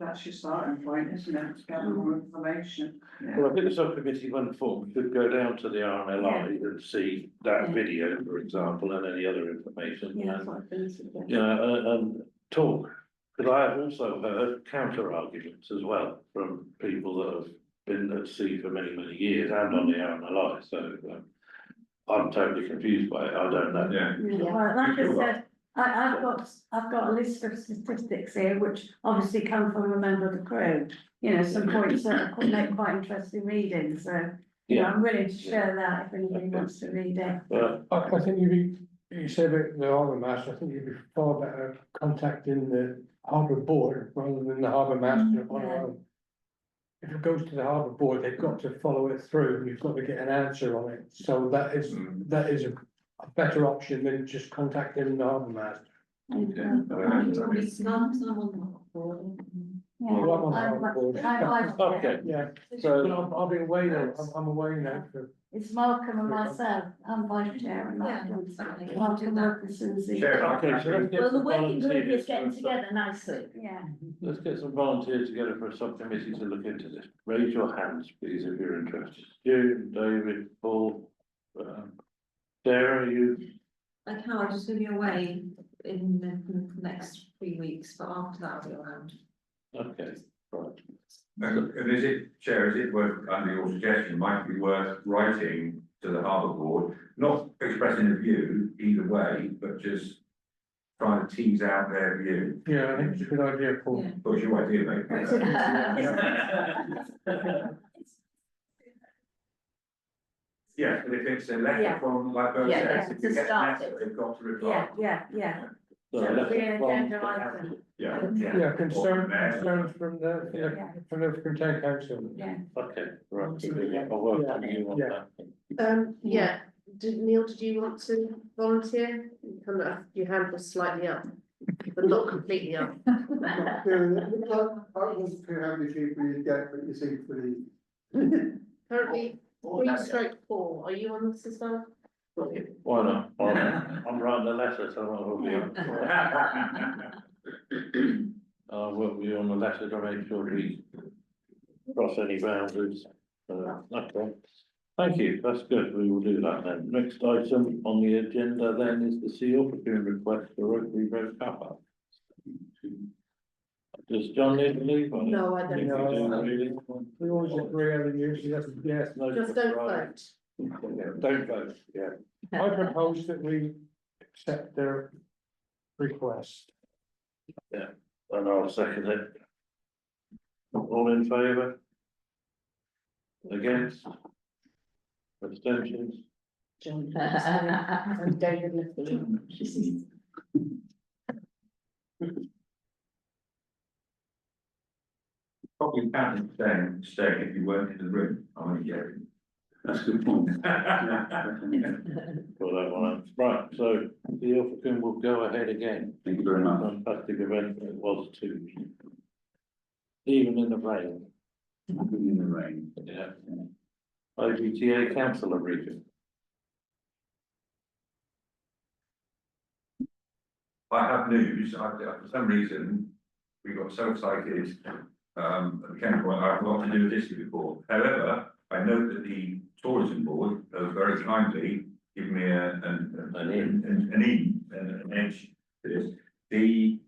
that's your starting point, isn't it? To gather more information. Well, I think the subcommittee when formed could go down to the RMLI and see that video, for example, and any other information. Yeah, And, that's what I think, so, yeah. you know, and talk, because I have also heard counter arguments as well from people that have been at sea for many, many years and on the RMLI, so I'm totally confused by it, I don't know. Yeah. Well, like I said, I've got a list of statistics here, which obviously come from a member of the crew. You know, some points that could make quite interesting reading, so, you know, I'm willing to share that if anybody wants to read it. But I think you said about the harbour master, I think you'd be far better contacting the harbour board rather than the harbour master on our own. If it goes to the harbour board, they've got to follow it through, and you've got to get an answer on it, so that is a better option than just contacting the harbour master. Well, I'm on the harbour board. okay, Yeah, so I'll be away now, I'm away now for. It's Malcolm and myself, I'm vice chair and Yeah. Malcolm Wilkinson's. Chair, okay, so let's get Well, the some working group is volunteers. getting together nicely. Yeah. Let's get some volunteers together for a subcommittee to look into this. Raise your hands, please, if you're interested. June, David, Paul, Sarah, you, Like how I'm just gonna be away in the next 3 weeks, but after that I'll be around. okay, right. And is it, Chair, is it worth, under your suggestion, might be worth writing to the harbour board, not expressing a view either way, but just trying to tease out their view. Yeah, I think it's a good idea, Paul. Yeah. What's your idea, mate? Yeah, but if it's a letter Yeah. from, like Bo Yeah, says, if to you get a start letter, it. they've got to reply. Yeah. So So let's- be an agenda item. Yeah. Yeah, concerns Mayor. from the town council. Yeah. Okay, right, I'll work on you on Yeah. that. Yeah, Neil, did you want to volunteer? Your hand was slightly up, but not completely up. I wasn't sure how many people you get, but you seem pretty. Currently, 3/4, are you on this as well? Why not? I'm writing a letter, so I will be on. I'll work with you on the letter to make sure we cross any boundaries. Okay, thank you, that's good, we will do that then. Next item on the agenda then is the Ilfracombe request for Rotary Road car park. Does John need to leave? No, I don't. think we do, really. We always agree on the use, yes. No, Just don't right. vote. Don't vote, yeah. I propose that we accept their request. And I'll second it. All in favour? Against? Abstentions? John. And David left the room. Probably can't stay if you weren't in the room, I'm only joking. That's a good point. For that one, right, so the Ilfracombe will go ahead again. Thank you very much. Fantastic event it was too. Even in the rain, In the rain. yeah. IGTA councillor briefing. I have news, for some reason, we got so excited, at the camp point, I forgot to do this before. However, I note that the tourism board has very kindly given me an edge to this. The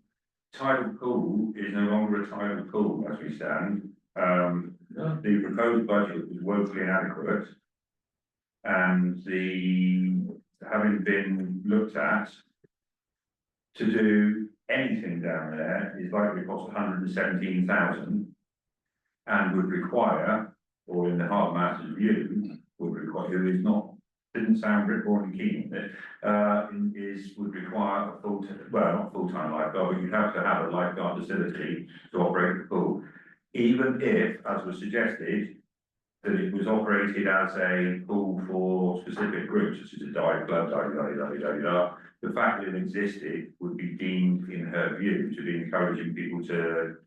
tidal pool is no longer a tidal pool as we stand. The proposed budget was woefully inadequate. And having been looked at, to do anything down there is likely to cost 117,000 and would require, or in the Heart Master's view, would require, who is not, didn't sound very broadly keen on it, would require a not full-time lifeguard, but you'd have to have a lifeguard facility to operate the pool. Even if, as was suggested, that it was operated as a pool for specific groups, such as a dive club, the fact that it existed would be deemed, in her view, to be encouraging people to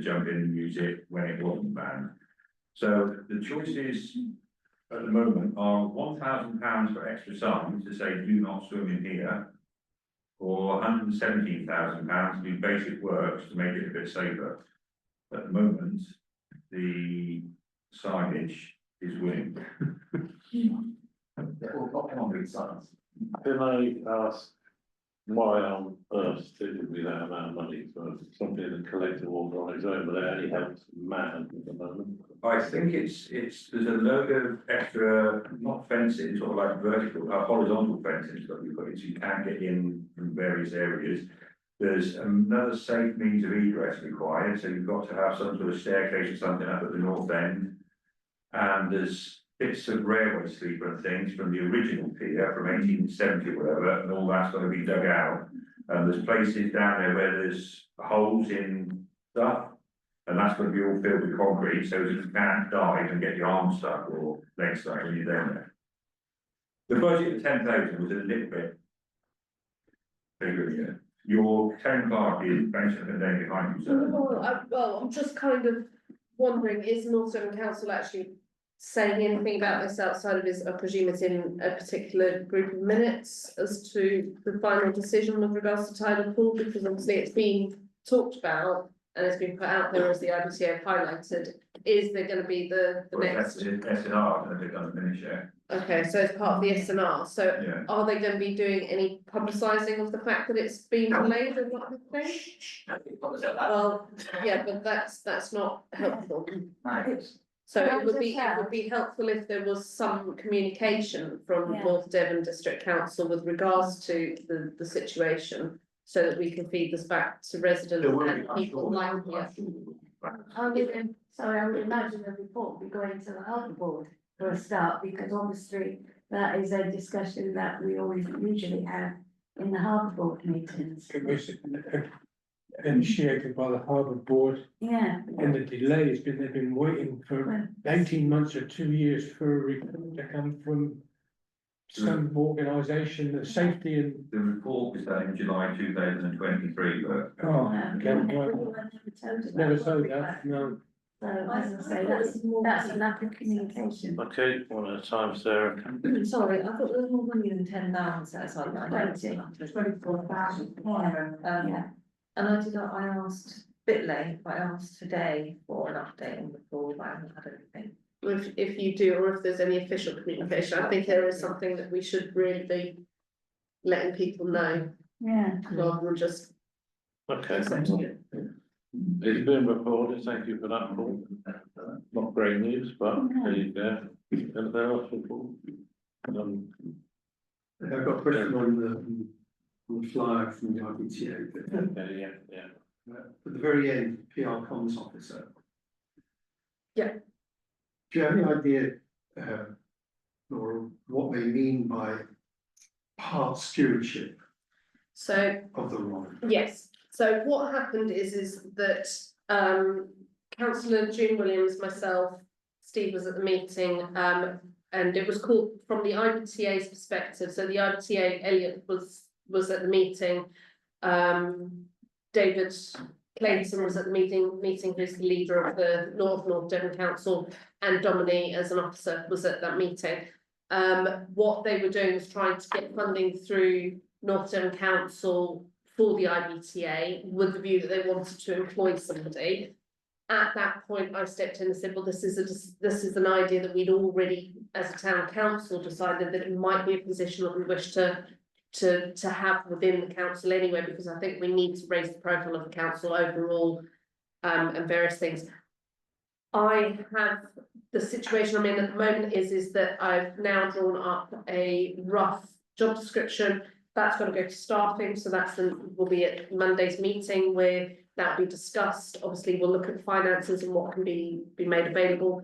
jump in and use it when it wasn't banned. So the choices at the moment are £1,000 for extra signs to say do not swim in here, or £117,000 to do basic works to make it a bit safer. At the moment, the signage is winning. Can I ask why on earth did it be that amount of money for something that collective order on its own without any help from man at the moment? I think there's a load of extra, not fencing, sort of like vertical, horizontal fencing that we've got in, so you can get in from various areas. There's another safe means of egress required, so you've got to have some sort of staircase or something up at the north end. And there's bits of railway sleeper and things from the original pier from 1870 or whatever, and all that's got to be dug out. And there's places down there where there's holes in stuff, and that's going to be all filled with concrete, so that you can't dive and get your arms stuck or legs stuck when you're down there. The budget of 10,000 was a little bit bigger, yeah. Your town clerk is benching up and down behind you, so. Well, I'm just kind of wondering, is North Devon Council actually saying anything about this outside of his, I presume it's in a particular group of minutes as to the final decision with regards to tidal pool, because obviously it's been talked about and it's been put out there as the IBTA highlighted. Is there going to be the next? SNR, and they've done finish yet. Okay, so it's part of the SNR, so Yeah. are they going to be doing any publicising of the fact that it's been delayed or what happening? Well, yeah, but that's not helpful. So it would be helpful if there was some communication from Yeah. North Devon District Council with regards to the situation. so that we can feed this back to residents There will be, and I'm people sure. like, I would imagine the report will be going to the harbour board for a start, because obviously that is a discussion that we always usually have in the harbour board meetings. It was initiated by the harbour board, Yeah. and the delay has been, they've been waiting for 18 months or 2 years for a report to come from some organisation, the safety and. The report is done in July 2023, but. Oh, Everyone never told that, no. So as I say, that's a lack of communication. Okay, one at a time, Sarah. Sorry, I thought there was more money than 10,000 set aside. but I don't. 24,000. Yeah. And I asked, a bit late, but I asked today for an update on the pool, but I haven't had anything. if you do, or if there's any official communication, I think there is something that we should really be letting people know, Yeah. rather than just. Okay. accepting it. It's been reported, thank you for that, Paul. Not great news, but there you go. Anything else for Paul? I've got a question on the flyer from the IBTA, but, Yeah. at the very end, PR comms officer. Yeah. Do you have any idea, or what they mean by part stewardship So, of the role? yes, so what happened is that, councillor June Williams, myself, Steve was at the meeting, and it was called from the IBTA's perspective, so the IBTA, Elliot was at the meeting. David Clayton was at the meeting, who's the leader of the North Devon Council, and Dominique as an officer was at that meeting. What they were doing was trying to get funding through North Devon Council for the IBTA with the view that they wanted to employ somebody. At that point, I stepped in and said, well, this is an idea that we'd already, as a town council, decided that it might be a position that we wish to have within the council anyway, because I think we need to raise the profile of the council overall, and various things. I have, the situation I'm in at the moment is that I've now drawn up a rough job description. That's got to go to staffing, so will be at Monday's meeting where that'll be discussed. Obviously, we'll look at finances and what can be made available.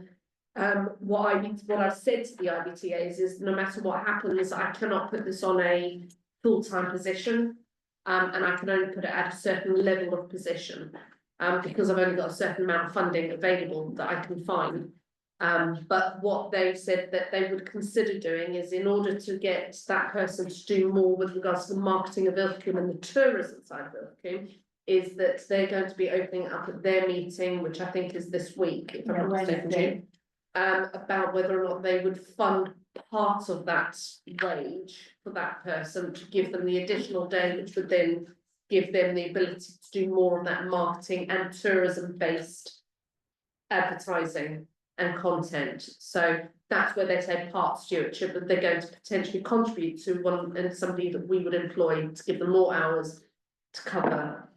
What I've said to the IBTAs is no matter what happens, I cannot put this on a full-time position, and I can only put it at a certain level of position, because I've only got a certain amount of funding available that I can find. But what they've said that they would consider doing is, in order to get that person to do more with regards to the marketing of Ilfracombe and the tourism side of Ilfracombe, is that they're going to be opening up at their meeting, which I think is this week, if I'm not mistaken, about whether or not they would fund part of that wage for that person to give them the additional day, which would then give them the ability to do more of that marketing and tourism based advertising and content. So that's where they say part stewardship, but they're going to potentially contribute to one and somebody that we would employ to give them more hours to cover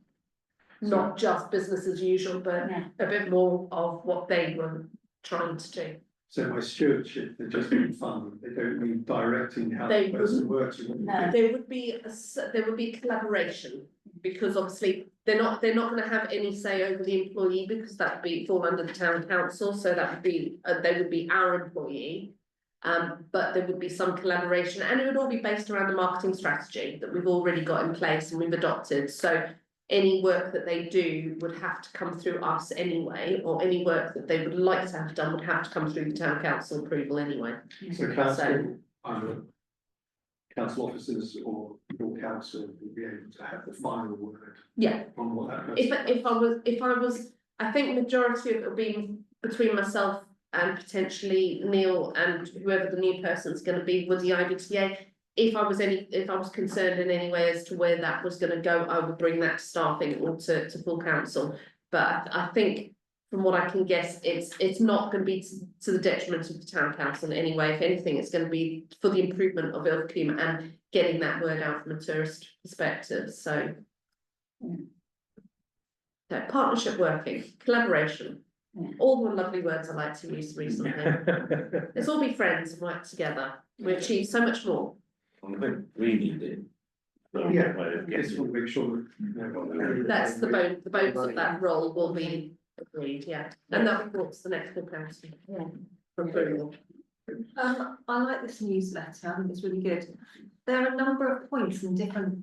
not just business as usual, but a bit more of what they were trying to do. So by stewardship, they just mean funding, they don't mean directing how the person works. No. There would be collaboration, because obviously they're not going to have any say over the employee, because that would fall under the town council, so that would be they would be our employee. But there would be some collaboration, and it would all be based around the marketing strategy that we've already got in place and we've adopted. So any work that they do would have to come through us anyway, or any work that they would like to have done would have to come through the town council approval anyway. So council, either council officers or your council will be able to have the final word. Yeah. On what that If I was, I think majority of it will be between myself and potentially Neil and whoever the new person's going to be with the IBTA. If I was concerned in any way as to where that was going to go, I would bring that to staffing or to full council. But I think from what I can guess, it's not going to be to the detriment of the town council in any way. If anything, it's going to be for the improvement of Ilfracombe and getting that word out from a tourist perspective. So, partnership working, collaboration, all the lovely words I like to use recently. Let's all be friends and work together. We achieve so much more. I think we need it. Yeah, way of Just getting. want to make sure that. That's the bones of that role will be agreed, yeah, and that reports the next full council. Yeah. For approval. I like this newsletter, I think it's really good. There are a number of points in different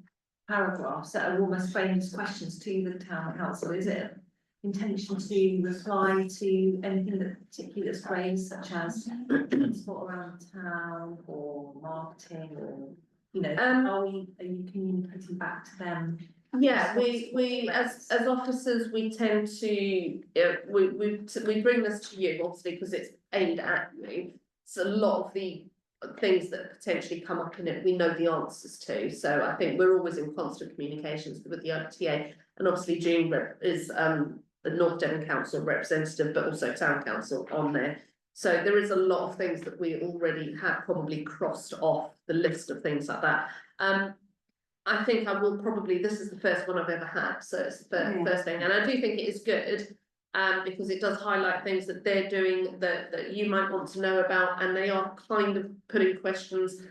paragraphs that are almost framed as questions to the town council. Is it intention to reply to anything that particularly that's raised, such as transport around town or marketing or, you know, are you communicating back to them? Yeah, we as officers, we tend to, we bring this to you, obviously, because it's aimed at you. So a lot of the things that potentially come up in it, we know the answers to, so I think we're always in constant communications with the TA. And obviously June is the North Devon Council representative, but also Town Council on there. So there is a lot of things that we already have probably crossed off the list of things like that. I think I will probably, this is the first one I've ever had, so it's the first thing, and I do think it is good. Because it does highlight things that they're doing that you might want to know about, and they are kind of putting questions,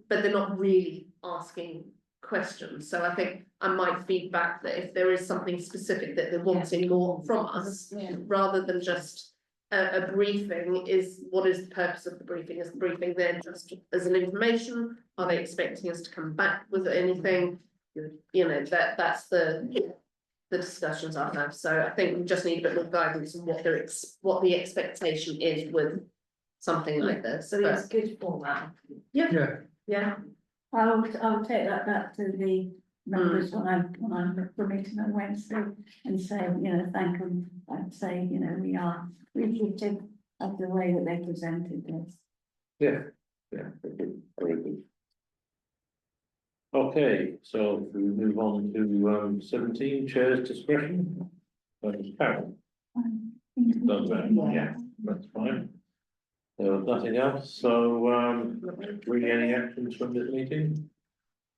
but they're not really asking questions. So I think I might feedback that if there is something specific that they're wanting more from us, rather than just a briefing, is what is the purpose of the briefing? Is the briefing there just as an information? Are they expecting us to come back with anything? You know, that's the discussions I've had, so I think we just need a bit more guidance on what the expectation is with something like this. So it's good format. Yeah. I'll take that back to the members when I'm for meeting on Wednesday and say, you know, thank them and say, you know, we are appreciative of the way that they presented this. Yeah, very good. Okay, so we move on to 17, chair's discretion. Carol. Does that, yeah, that's fine. Nothing else, so really any actions from this meeting?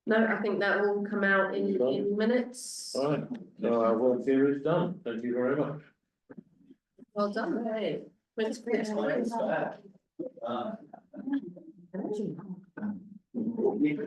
No, I think that will come out in minutes. All right, so our work here is done, thank you very much. Well done. Hey. Thanks for your time.